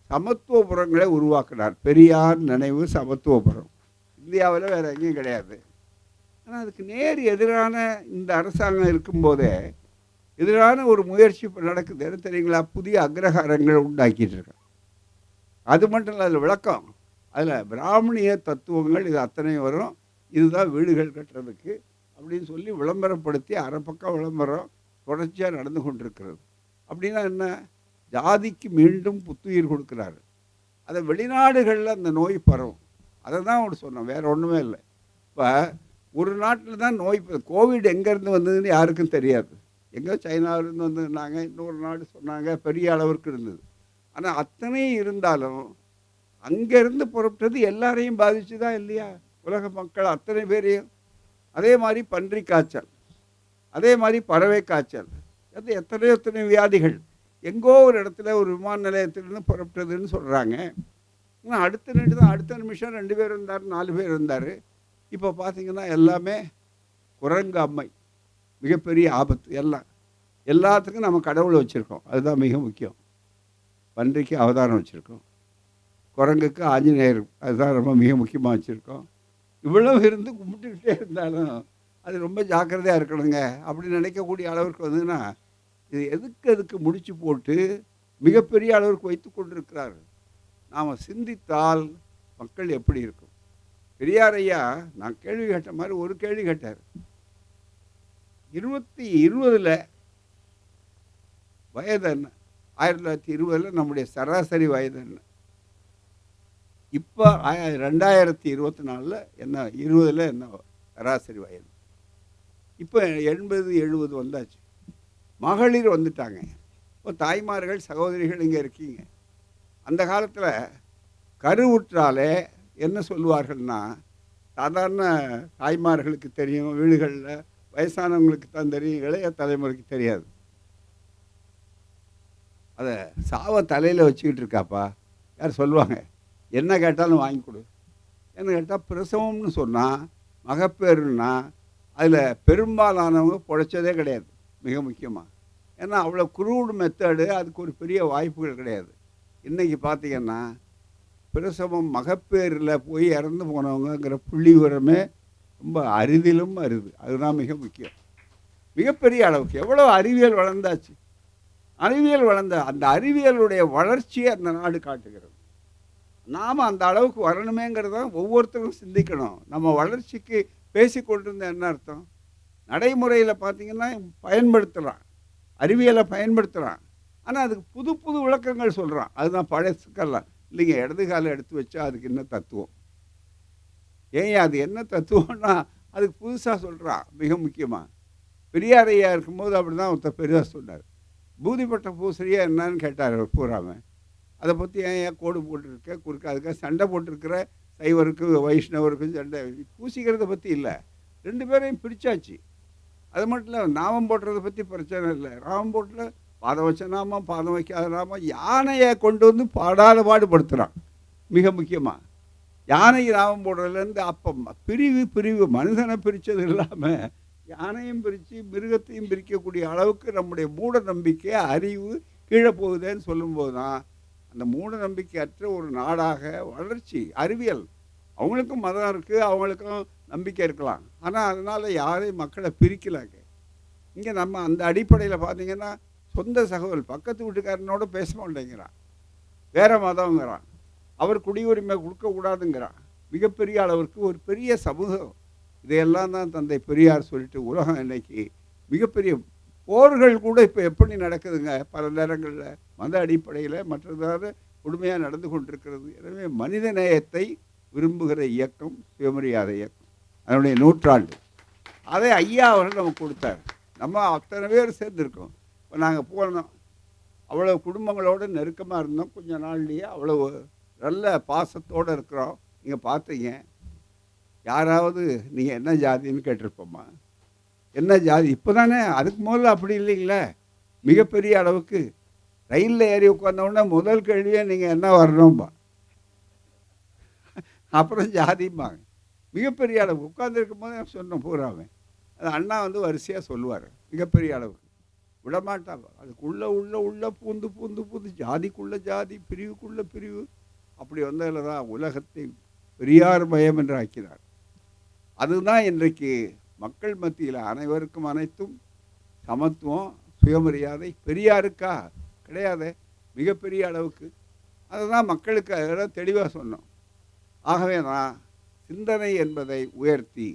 சமத்துவபுரங்களை உருவாக்கினார். பெரியார் நினைவு சமத்துவபுரம் இந்தியாவில் வேறு எங்கேயும் கிடையாது. ஆனால் அதுக்கு நேர் எதிரான இந்த அரசாங்கம் இருக்கும்போதே எதிரான ஒரு முயற்சி இப்போ நடக்குது. என்ன தெரியுங்களா? புதிய அக்ரஹாரங்கள் உண்டாக்கிட்டு இருக்காங்க. அது மட்டும் இல்லை, அதில் விளக்கம், அதில் பிராமணிய தத்துவங்கள் இது அத்தனை வரும், இதுதான் வீடுகள் கட்டுறதுக்கு அப்படின்னு சொல்லி விளம்பரப்படுத்தி அரைப்பக்கம் விளம்பரம் தொடர்ச்சியாக நடந்து கொண்டிருக்கிறது. அப்படின்னா என்ன? ஜாதிக்கு மீண்டும் புத்துயிர் கொடுக்குறாரு. அதை வெளிநாடுகளில் அந்த நோய் பரவும். அதை தான் அவர் சொன்னோம், வேறு ஒன்றுமே இல்லை. இப்போ ஒரு நாட்டில் தான் நோய், கோவிட் எங்கேருந்து வந்ததுன்னு யாருக்கும் தெரியாது. எங்கே சைனாவிலேருந்து வந்ததுனாங்க, இன்னொரு நாடு சொன்னாங்க, பெரிய அளவிற்கு இருந்தது. ஆனால் அத்தனை இருந்தாலும் அங்கேருந்து புறப்பட்டது எல்லாரையும் பாதிச்சு தான் இல்லையா? உலக மக்கள் அத்தனை பேரையும். அதே மாதிரி பன்றி காய்ச்சல், அதே மாதிரி பறவை காய்ச்சல், அது எத்தனை வியாதிகள் எங்கோ ஒரு இடத்துல ஒரு விமான நிலையத்திலிருந்து புறப்பட்டதுன்னு சொல்கிறாங்க. ஆனால் அடுத்த நிமிஷம் 2 பேர் இருந்தார், 4 பேர் இருந்தார். இப்போ பார்த்தீங்கன்னா எல்லாமே குரங்கு அம்மை, மிகப்பெரிய ஆபத்து. எல்லாத்துக்கும் நம்ம கடவுளை வச்சுருக்கோம், அதுதான் மிக முக்கியம். பன்றிக்கு அவதாரம் வச்சுருக்கோம், குரங்குக்கு ஆஞ்சநேயர், அதுதான் ரொம்ப மிக முக்கியமாக வச்சுருக்கோம். இவ்வளவு இருந்து கும்பிட்டுக்கிட்டே இருந்தாலும் அது ரொம்ப ஜாக்கிரதையாக இருக்கணுங்க அப்படின்னு நினைக்கக்கூடிய அளவிற்கு வந்ததுன்னா, இது எதுக்கு முடிச்சு போட்டு மிகப்பெரிய அளவிற்கு வைத்து கொண்டிருக்கிறார். நாம் சிந்தித்தால் மக்கள் எப்படி இருக்கும்? பெரியார் ஐயா நான் கேள்வி கேட்ட மாதிரி ஒரு கேள்வி கேட்டார். 2020 வயது என்ன? 1920 நம்முடைய சராசரி வயது என்ன? இப்போ 2024 என்ன, 20 என்ன சராசரி வயது? இப்போ 80-70 வந்தாச்சு. மகளிர் வந்துட்டாங்க. இப்போ தாய்மார்கள் சகோதரிகள் இங்கே இருக்கீங்க. அந்த காலத்தில் கருவுற்றாலே என்ன சொல்லுவார்கள்னா, சாதாரண தாய்மார்களுக்கு தெரியும், வீடுகளில் வயசானவங்களுக்கு தான் தெரியும், இளைய தலைமுறைக்கு தெரியாது. அதை சாவை தலையில் வச்சுக்கிட்டு இருக்காப்பா யார் சொல்லுவாங்க, என்ன கேட்டாலும் வாங்கி கொடு. என்ன கேட்டால் பிரசவம்னு சொன்னால், மகப்பேறுன்னா அதில் பெரும்பாலானவங்க பிழைச்சதே கிடையாது, மிக முக்கியமாக. ஏன்னா அவ்வளோ குரூடு மெத்தடு, அதுக்கு ஒரு பெரிய வாய்ப்புகள் கிடையாது. இன்றைக்கி பார்த்திங்கன்னா பிரசவம் மகப்பேறில் போய் இறந்து போனவங்கங்கிற புள்ளி விவரமே ரொம்ப அரிதிலும் அரிது. அதுதான் மிக முக்கியம். மிகப்பெரிய அளவுக்கு எவ்வளோ அறிவியல் வளர்ந்தாச்சு. அறிவியல் வளர்ந்த அந்த அறிவியலுடைய வளர்ச்சியை அந்த நாடு காட்டுகிறது. நாம் அந்த அளவுக்கு வரணுமேங்கிறத ஒவ்வொருத்தரும் சிந்திக்கணும். நம்ம வளர்ச்சிக்கு பேசிக்கொண்டிருந்த என்ன அர்த்தம்? நடைமுறையில் பார்த்திங்கன்னா பயன்படுத்துகிறான், அறிவியலை பயன்படுத்துகிறான். ஆனால் அதுக்கு புது புது விளக்கங்கள் சொல்கிறான். அதுதான் பழசுக்கெல்லாம் இல்லைங்க, இடது காலம் எடுத்து வச்சா அதுக்கு என்ன தத்துவம்? ஏன் அது என்ன தத்துவம்னா அதுக்கு புதுசாக சொல்கிறான். மிக முக்கியமாக பெரியார் ஐயா இருக்கும்போது அப்படி தான் ஒருத்தர் பெரிதாக சொன்னார். பூதிப்பட்ட பூசரியா என்னன்னு கேட்டார் அவர் பூராமல். அதை பற்றி ஏன் கோடு போட்டிருக்க, குறுக்க அதுக்காக சண்டை போட்டிருக்கிற சைவருக்கும் வைஷ்ணவருக்கும் சண்டை. பூசிக்கிறத பற்றி இல்லை, 2 பேரையும் பிரித்தாச்சு. அது மட்டும் இல்லை, நாமம் போடுறதை பற்றி பிரச்சனை இல்லை. நாமம் போட்டில் பாதம் வச்ச நாமம், பாதம் வைக்காத நாமம், யானையை கொண்டு வந்து பாடாத பாடுபடுத்துகிறான். மிக முக்கியமாக யானை நாமம் போடுறதுலேருந்து அப்போ பிரிவு மனுஷனை பிரித்தது இல்லாமல் யானையும் பிரித்து மிருகத்தையும் பிரிக்கக்கூடிய அளவுக்கு நம்முடைய மூட நம்பிக்கை, அறிவு கீழே போகுதுன்னு சொல்லும்போது தான் அந்த மூட நம்பிக்கையற்ற ஒரு நாடாக வளர்ச்சி. அறிவியல், அவங்களுக்கும் மதம் இருக்குது, அவங்களுக்கும் நம்பிக்கை இருக்கலாம். ஆனால் அதனால் யாரையும் மக்களை பிரிக்கலாங்க. இங்கே நம்ம அந்த அடிப்படையில் பார்த்திங்கன்னா சொந்த சகோதரர் பக்கத்து வீட்டுக்காரனோட பேச மாட்டேங்கிறான், வேறு மதங்கிறான், அவர் குடியுரிமை கொடுக்கக்கூடாதுங்கிறான். மிகப்பெரிய அளவிற்கு ஒரு பெரிய சமூகம். இதையெல்லாம் தான் தந்தை பெரியார் சொல்லிட்டு உலகம் இன்னைக்கு மிகப்பெரிய போர்கள் கூட இப்போ எப்படி நடக்குதுங்க, பல நேரங்களில் மத அடிப்படையில் மற்றதாவது கொடுமையாக நடந்து கொண்டிருக்கிறது. எனவே மனித நேயத்தை விரும்புகிற இயக்கம் சுயமரியாதை இயக்கம், அதனுடைய நூற்றாண்டு. அதை ஐயா அவர்கள் நமக்கு கொடுத்தார். நம்ம அத்தனை பேர் சேர்ந்துருக்கோம். இப்போ நாங்கள் போனோம், அவ்வளோ குடும்பங்களோடு நெருக்கமாக இருந்தோம். கொஞ்சம் நாள்லேயே அவ்வளோ நல்ல பாசத்தோடு இருக்கிறோம். நீங்கள் பார்த்தீங்க, யாராவது நீங்கள் என்ன ஜாதின்னு கேட்டிருப்போமா? என்ன ஜாதி இப்போ தானே, அதுக்கு முதல்ல அப்படி இல்லைங்களே. மிகப்பெரிய அளவுக்கு ரயிலில் ஏறி உட்கார்ந்தோடனே முதல் கேள்வியே நீங்கள் என்ன வரணும்பா, அப்புறம் ஜாதிம்பாங்க. மிகப்பெரிய அளவு உட்கார்ந்துருக்கும் போது சொன்னோம் பூராமே. அது அண்ணா வந்து வரிசையாக சொல்லுவார். மிகப்பெரிய அளவுக்கு விடமாட்டாங்க. அதுக்குள்ளே உள்ள உள்ள பூந்து பூந்து பூந்து ஜாதிக்குள்ள ஜாதி, பிரிவுக்குள்ள பிரிவு, அப்படி வந்ததில் தான் உலகத்தை பெரியார் மயம் என்று ஆக்கினார். அதுதான் இன்றைக்கு மக்கள் மத்தியில் அனைவருக்கும் அனைத்தும் சமத்துவம், சுயமரியாதை. பெரியாருக்கா கிடையாது, மிகப்பெரிய அளவுக்கு. அதை தான் மக்களுக்கு அதெல்லாம் தெளிவாக சொன்னோம். ஆகவே தான் சிந்தனை என்பதை உயர்த்தி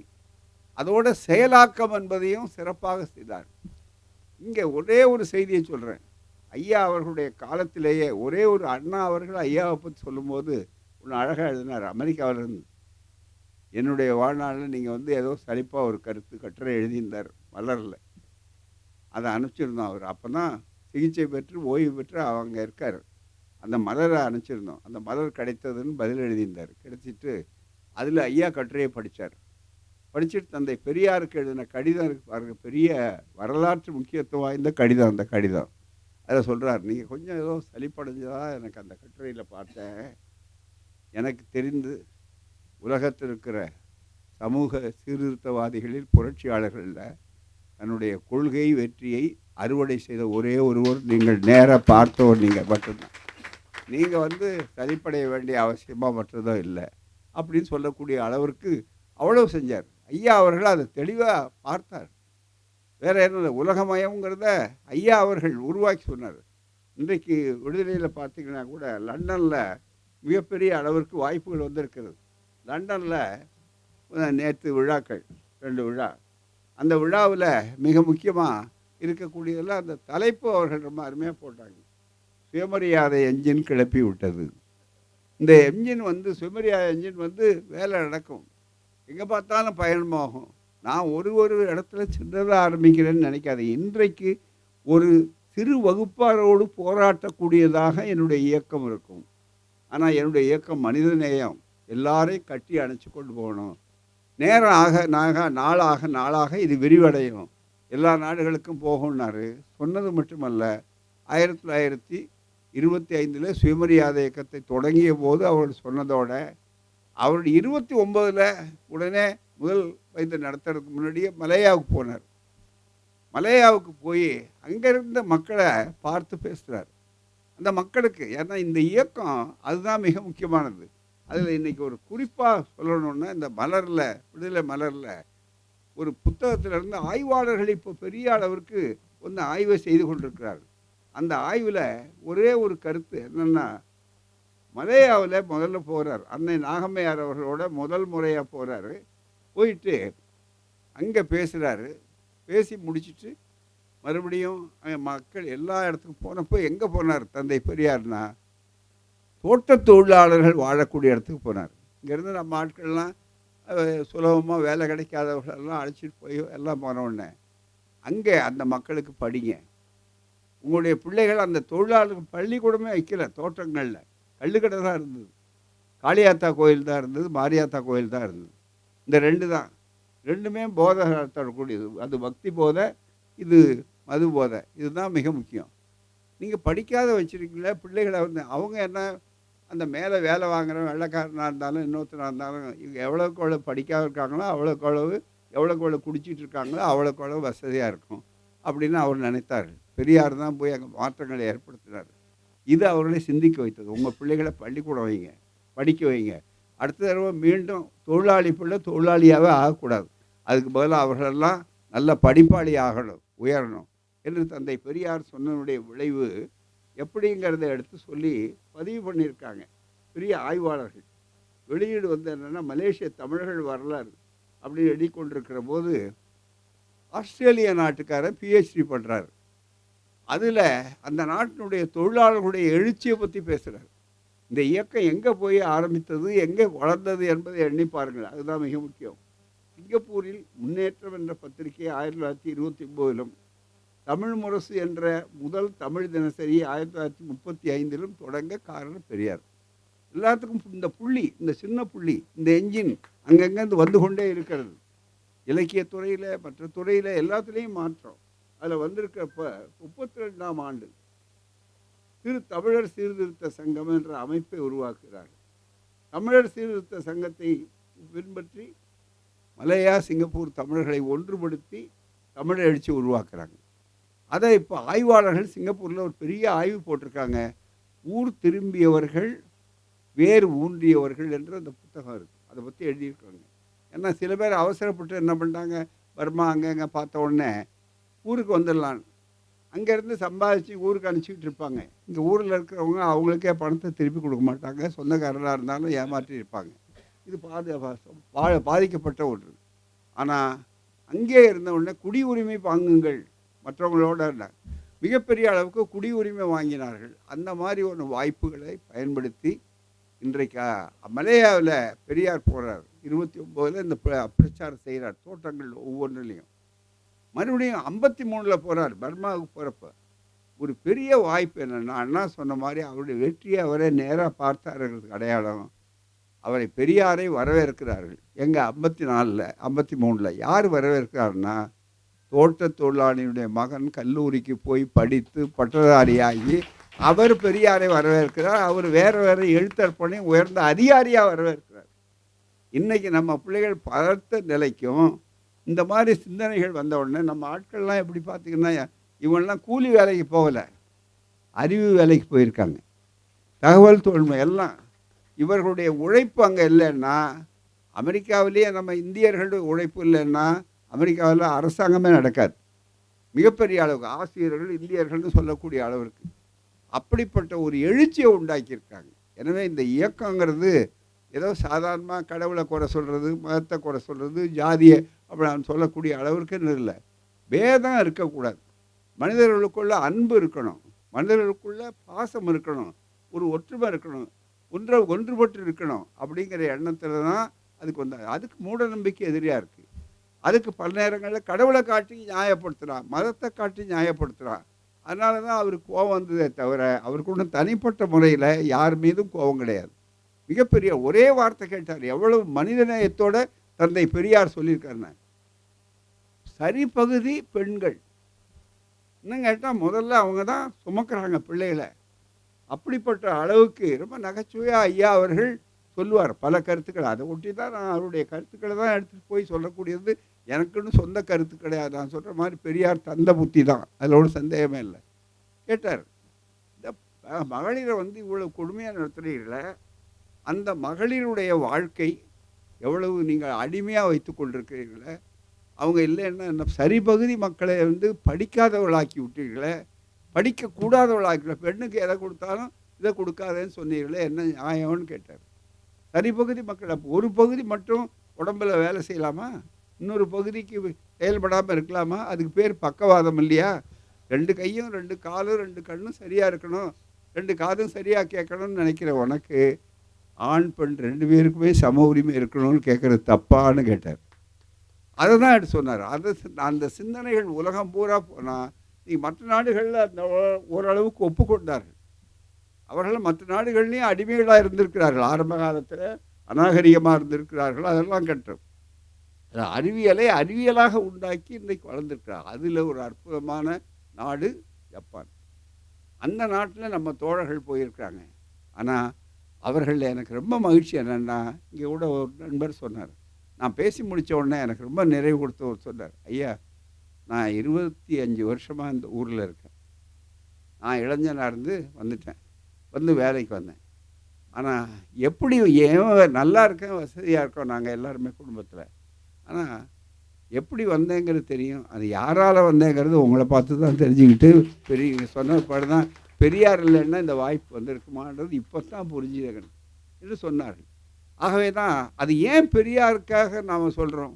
அதோட செயலாக்கம் என்பதையும் சிறப்பாக செய்தார். இங்கே ஒரே ஒரு செய்தியை சொல்கிறேன். ஐயா அவர்களுடைய காலத்திலேயே ஒரே ஒரு அண்ணா அவர்கள் ஐயாவை பற்றி சொல்லும்போது ஒன்று அழகாக எழுதினார். அமெரிக்காவிலிருந்து என்னுடைய வாழ்நாளில் நீங்கள் வந்து ஏதோ சலிப்பாக ஒரு கட்டுரை எழுதியிருந்தார் மலரில். அதை அனுப்பிச்சிருந்தோம். அவர் அப்போ தான் சிகிச்சை பெற்று ஓய்வு பெற்று அவங்க இருக்கார். அந்த மலரை அனுப்பிச்சிருந்தோம். அந்த மலர் கிடைத்ததுன்னு பதில் எழுதியிருந்தார். கிடைச்சிட்டு அதில் ஐயா கட்டுரையை படித்தார். படிச்சுட்டு தந்தை பெரியாருக்கு எழுதின கடிதம் இருக்கு பாருங்க, பெரிய வரலாற்று முக்கியத்துவம் வாய்ந்த கடிதம். அந்த கடிதம் அதில் சொல்கிறார், நீங்கள் கொஞ்சம் ஏதோ சலிப்படைஞ்சதாக எனக்கு அந்த கட்டுரையில் பார்த்தேன். எனக்கு தெரிந்து உலகத்தில் இருக்கிற சமூக சீர்திருத்தவாதிகளில் புரட்சியாளர்களில் தன்னுடைய கொள்கை வெற்றியை அறுவடை செய்த ஒரே ஒருவர் நீங்கள் நேராக பார்த்தவர் நீங்கள் மட்டும்தான். நீங்கள் வந்து சலிப்படைய வேண்டிய அவசியமாக மற்றதோ இல்லை அப்படின்னு சொல்லக்கூடிய அளவிற்கு அவ்வளவு செஞ்சார். ஐயா அவர்கள் அதை தெளிவாக பார்த்தார். வேறு என்ன உலகமயங்கிறத ஐயா அவர்கள் உருவாக்கி சொன்னார். இன்றைக்கு விடுதலையில் பார்த்தீங்கன்னா கூட லண்டனில் மிகப்பெரிய அளவிற்கு வாய்ப்புகள் வந்திருக்கிறது. லண்டனில் நேற்று விழாக்கள் 2 விழா. அந்த விழாவில் மிக முக்கியமாக இருக்கக்கூடியதெல்லாம் அந்த தலைப்பு அவர்கள் ரொம்ப அருமையாக போட்டாங்க. சுயமரியாதை என்ஜின் கிளப்பி விட்டது. இந்த என்ஜின் வந்து சுயமரியாதை என்ஜின் வந்து வேலை நடக்கும், எங்கே பார்த்தாலும் பயணமாகும். நான் ஒரு இடத்துல சின்னதாக ஆரம்பிக்கிறேன்னு நினைக்காது. இன்றைக்கு ஒரு சிறு வகுப்பாரோடு போராட்டக்கூடியதாக என்னுடைய இயக்கம் இருக்கும். ஆனால் என்னுடைய இயக்கம் மனிதநேயம். எல்லாரையும் கட்டி அணைச்சி கொண்டு போகணும். நேரம் ஆக நாளாக இது விரிவடையும், எல்லா நாடுகளுக்கும் போகும்னாரு. சொன்னது மட்டுமல்ல, 1925 சுயமரியாதை இயக்கத்தை தொடங்கிய போது அவர் சொன்னதோட அவர் 29 உடனே முதல் வைத்து நடத்துறதுக்கு முன்னாடியே மலேயாவுக்கு போனார். மலேயாவுக்கு போய் அங்கே இருந்த மக்களை பார்த்து பேசுகிறார். அந்த மக்களுக்கு, ஏன்னா இந்த இயக்கம் அதுதான் மிக முக்கியமானது. அதில் இன்றைக்கி ஒரு குறிப்பாக சொல்லணுன்னா, இந்த மலரில், விடுதலை மலரில் ஒரு புத்தகத்திலிருந்து ஆய்வாளர்கள் இப்போ பெரிய அளவிற்கு வந்து ஆய்வை செய்து கொண்டிருக்கிறார்கள். அந்த ஆய்வில் ஒரே ஒரு கருத்து என்னென்னா, மலேயாவில் முதல்ல போகிறார், அன்னை நாகம்மையார் அவர்களோட முதல் முறையாக போகிறாரு. போயிட்டு அங்கே பேசுகிறாரு. பேசி முடிச்சுட்டு மறுபடியும் மக்கள் எல்லா இடத்துக்கும் போனப்போ எங்கே போனார் தந்தை பெரியார்னா, தோட்ட தொழிலாளர்கள் வாழக்கூடிய இடத்துக்கு போனார். இங்கேருந்து நம்ம ஆட்கள்லாம் சுலபமாக வேலை கிடைக்காதவர்களெல்லாம் அழைச்சிட்டு போய் எல்லாம் போனோடனே அங்கே அந்த மக்களுக்கு படிங்க, உங்களுடைய பிள்ளைகள் அந்த தொழிலாளர்கள் பள்ளிக்கூடமே வைக்கல, தோட்டங்களில் கள்ளுக்கடை தான் இருந்தது. காளியாத்தா கோயில் தான் இருந்தது, மாரியாத்தா கோயில் தான் இருந்தது. இந்த 2 தான். 2மே போதை தரக்கூடியது. அது பக்தி போதை, இது மது போதை. இதுதான் மிக முக்கியம். நீங்கள் படிக்காத வச்சுருக்கீங்களே பிள்ளைகளை வந்து, அவங்க என்ன அந்த மேலே வேலை வாங்குறவன் வெள்ளைக்காரனாக இருந்தாலும் இன்னொருத்தனாக இருந்தாலும் இவங்க எவ்வளோக்கு எவ்வளோ படிக்காத இருக்காங்களோ எவ்வளோக்கு எவ்வளோ குடிச்சிட்டு இருக்காங்களோ அவ்வளோக்கு எவ்வளோ வசதியாக இருக்கும் அப்படின்னு அவர் நினைத்தார். பெரியார் தான் போய் அங்கே மாற்றங்களை ஏற்படுத்தினார். இது அவர்களை சிந்திக்க வைத்தது. உங்கள் பிள்ளைகளை பள்ளிக்கூடம் வைங்க, படிக்க வைங்க. அடுத்த தடவை மீண்டும் தொழிலாளி பிள்ளை தொழிலாளியாகவே ஆகக்கூடாது, அதுக்கு பதிலாக அவர்களெல்லாம் நல்ல படிப்பாளி ஆகணும், உயரணும் என்று தந்தை பெரியார் சொன்னனுடைய விளைவு எப்படிங்கிறத எடுத்து சொல்லி பதிவு பண்ணியிருக்காங்க பெரிய ஆய்வாளர்கள். வெளியீடு வந்து என்னென்னா, மலேசிய தமிழர்கள் வரலாறு அப்படின்னு எண்ணிக்கொண்டிருக்கிற போது ஆஸ்திரேலியா நாட்டுக்காரர் பிஹெச்டி பண்ணுறாரு. அதில் அந்த நாட்டினுடைய தொழிலாளர்களுடைய எழுச்சியை பற்றி பேசுகிறார். இந்த இயக்கம் எங்கே போய் ஆரம்பித்தது, எங்கே வளர்ந்தது என்பதை எண்ணி பாருங்கள், அதுதான் மிக முக்கியம். சிங்கப்பூரில் முன்னேற்றம் என்ற பத்திரிகை 1929 தமிழ் முரசு என்ற முதல் தமிழ் தினசரி 1935 தொடங்க காரணம் பெரியார். எல்லாத்துக்கும் இந்த புள்ளி, இந்த சின்ன புள்ளி, இந்த என்ஜின் அங்கங்கேருந்து வந்து கொண்டே இருக்கிறது. இலக்கியத் துறையில, மற்ற துறையில எல்லாத்துலேயும் மாற்றம். அதில் வந்திருக்கிறப்ப 32ஆம் ஆண்டு தமிழர் சீர்திருத்த சங்கம் என்ற அமைப்பை உருவாக்குகிறார்கள். தமிழர் சீர்திருத்த சங்கத்தை பின்பற்றி மலேயா, சிங்கப்பூர் தமிழர்களை ஒன்றுபடுத்தி தமிழ் எழுச்சி உருவாக்குறாங்க. அதை இப்போ ஆய்வாளர்கள் சிங்கப்பூரில் ஒரு பெரிய ஆய்வு போட்டிருக்காங்க. ஊர் திரும்பியவர்கள், வேறு ஊன்றியவர்கள் என்ற அந்த புத்தகம் இருக்குது. அதை பற்றி எழுதியிருக்காங்க. ஏன்னா சில பேர் அவசரப்பட்டு என்ன பண்ணிட்டாங்க, பர்மா அங்கே பார்த்த உடனே ஊருக்கு வந்துடலான்னு அங்கேருந்து சம்பாதிச்சு ஊருக்கு அனுப்பிச்சிக்கிட்டு இருப்பாங்க. இங்கே ஊரில் இருக்கிறவங்க அவங்களுக்கே பணத்தை திருப்பி கொடுக்க மாட்டாங்க. சொந்தக்காரராக இருந்தாலும் ஏமாற்றி இருப்பாங்க. இது பாதிக்கப்பட்ட ஒன்று. ஆனால் அங்கே இருந்த உடனே குடியுரிமை வாங்குங்கள் மற்றவங்களோட மிகப்பெரிய அளவுக்கு குடியுரிமை வாங்கினார்கள். அந்த மாதிரி ஒரு வாய்ப்புகளை பயன்படுத்தி இன்றைக்கு மலேயாவில் பெரியார் போகிறார். 29 இந்த பிரச்சாரம் செய்கிறார் தோட்டங்கள் ஒவ்வொன்றிலையும். மறுபடியும் 53 போகிறார் பர்மாவுக்கு போகிறப்ப. ஒரு பெரிய வாய்ப்பு என்னென்னா, அண்ணா சொன்ன மாதிரி அவருடைய வெற்றியை அவரே நேராக பார்த்தார்கள். அடையாளம் அவரை பெரியாரை வரவேற்கிறார்கள். எங்கே 54ல் 53ல் யார் வரவேற்கிறாருன்னா, தோட்ட தொழிலாளியுடைய மகன் கல்லூரிக்கு போய் படித்து பட்டதாரியாகி அவர் பெரியாரை வரவேற்கிறார். அவர் வேறு எழுத்தற்பனை உயர்ந்த அதிகாரியாக வரவேற்கிறார். இன்றைக்கி நம்ம பிள்ளைகள் பலத்த நிலைக்கும் இந்த மாதிரி சிந்தனைகள் வந்த உடனே நம்ம ஆட்கள்லாம் எப்படி பார்த்திங்கன்னா, இவங்கெல்லாம் கூலி வேலைக்கு போகலை, அறிவு வேலைக்கு போயிருக்காங்க. தகவல் தொழில்நுட்பம் எல்லாம் இவர்களுடைய உழைப்பு அங்கே இல்லைன்னா, அமெரிக்காவிலேயே நம்ம இந்தியர்களுடைய உழைப்பு இல்லைன்னா அமெரிக்காவில் அரசாங்கமே நடக்காது. மிகப்பெரிய அளவுக்கு ஆசிரியர்கள் இந்தியர்கள்னு சொல்லக்கூடிய அளவிற்கு அப்படிப்பட்ட ஒரு எழுச்சியை உண்டாக்கியிருக்காங்க. எனவே இந்த இயக்கங்கிறது ஏதோ சாதாரணமாக கடவுளை குறை சொல்கிறது, மதத்தை குறை சொல்கிறது, ஜாதியை அப்படி சொல்லக்கூடிய அளவிற்கு இல்லை. பேதம் இருக்கக்கூடாது. மனிதர்களுக்குள்ள அன்பு இருக்கணும், மனிதர்களுக்குள்ள பாசம் இருக்கணும், ஒரு ஒற்றுமை இருக்கணும், ஒன்றுபட்டு இருக்கணும். அப்படிங்கிற எண்ணத்தில் தான் அதுக்கு வந்தாங்க. அதுக்கு மூட நம்பிக்கை எதிரியாக இருக்குது. அதுக்கு பல நேரங்களில் கடவுளை காட்டி நியாயப்படுத்துகிறான், மதத்தை காட்டி நியாயப்படுத்துகிறான். அதனால தான் அவருக்கு கோபம் வந்ததே தவிர அவருக்கு ஒன்றும் தனிப்பட்ட முறையில் யார் மீதும் கோபம் கிடையாது. மிகப்பெரிய ஒரே வார்த்தை கேட்டார். எவ்வளவு மனிதநேயத்தோட தந்தை பெரியார் சொல்லியிருக்காருன்னா, சரி பகுதி பெண்கள். இன்னும் கேட்டால் முதல்ல அவங்க தான் சுமக்கிறாங்க பிள்ளைகளை. அப்படிப்பட்ட அளவுக்கு ரொம்ப நகைச்சுவையாக ஐயா அவர்கள் சொல்லுவார் பல கருத்துக்களை. அதை ஒட்டி தான் நான் அவருடைய கருத்துக்களை தான் எடுத்துகிட்டு போய் சொல்லக்கூடியது. எனக்குன்னு சொந்த கருத்து கிடையாது. நான் சொல்கிற மாதிரி பெரியார் தந்த புத்தி தான், அதில் ஒரு சந்தேகமே இல்லை. கேட்டார், இந்த மகளிரை இவ்வளோ கொடுமையாக நடத்துகிறீங்களே, அந்த மகளிருடைய வாழ்க்கை எவ்வளவு நீங்கள் அடிமையாக வைத்து கொண்டிருக்கிறீர்களே, அவங்க இல்லைன்னா என்ன சரிபகுதி மக்களை படிக்காதவளாக்கி விட்டீர்களே, படிக்கக்கூடாதவளாக்கி, பெண்ணுக்கு எதை கொடுத்தாலும் இதை கொடுக்காதேன்னு சொன்னீர்களே, என்ன நியாயம்னு கேட்டார். சரிபகுதி மக்கள். அப்போ ஒரு பகுதி மட்டும் உடம்பில் வேலை செய்யலாமா, இன்னொரு பகுதிக்கு செயல்படாமல் இருக்கலாமா? அதுக்கு பேர் பக்கவாதம் இல்லையா? 2 கையும் 2 காலும் 2 கண்ணும் சரியாக இருக்கணும், 2 காதும் சரியாக கேட்கணும்னு நினைக்கிற உனக்கு ஆண் பெண் 2 பேருக்குமே சம உரிமை இருக்கணும்னு கேட்குறது தப்பான்னு கேட்டார். அதை தான் எடுத்து சொன்னார். அந்த சிந்தனைகள் உலகம் பூரா போனால் நீங்கள் மற்ற நாடுகளில் அந்த ஓரளவுக்கு ஒப்புக்கொண்டார்கள். அவர்கள் மற்ற நாடுகள்லேயும் அடிமைகளாக இருந்திருக்கிறார்கள். ஆரம்ப காலத்தில் அநாகரிகமாக இருந்திருக்கிறார்கள். அதெல்லாம் கட்டும் அறிவியலை அறிவியலாக உண்டாக்கி இன்றைக்கு வளர்ந்துருக்கிறார். அதில் ஒரு அற்புதமான நாடு ஜப்பான். அந்த நாட்டில் நம்ம தோழர்கள் போயிருக்கிறாங்க. ஆனால் அவர்களில் எனக்கு ரொம்ப மகிழ்ச்சி என்னென்னா, இங்கே கூட ஒரு நண்பர் சொன்னார், நான் பேசி முடித்த உடனே எனக்கு ரொம்ப நிறைவு கொடுத்தவர் சொன்னார், ஐயா நான் 25 வருஷமாக இந்த ஊரில் இருக்கேன். நான் இளைஞனாக இருந்து வந்துட்டேன், வேலைக்கு வந்தேன். ஆனால் எப்படி ஏன் நல்லா இருக்கேன், வசதியாக இருக்கோம் நாங்கள் எல்லாருமே குடும்பத்தில். ஆனால் எப்படி வந்தேங்கிறது தெரியும், அது யாரால் வந்தேங்கிறது உங்களை பார்த்து தான் தெரிஞ்சுக்கிட்டு பெரிய சொன்ன பாடு தான் பெரியார் இல்லைன்னா இந்த வாய்ப்பு வந்திருக்குமான்றது இப்போ தான் புரிஞ்சுக்கணும் என்று சொன்னார்கள். ஆகவே தான் அது ஏன் பெரியாருக்காக நாம் சொல்கிறோம்.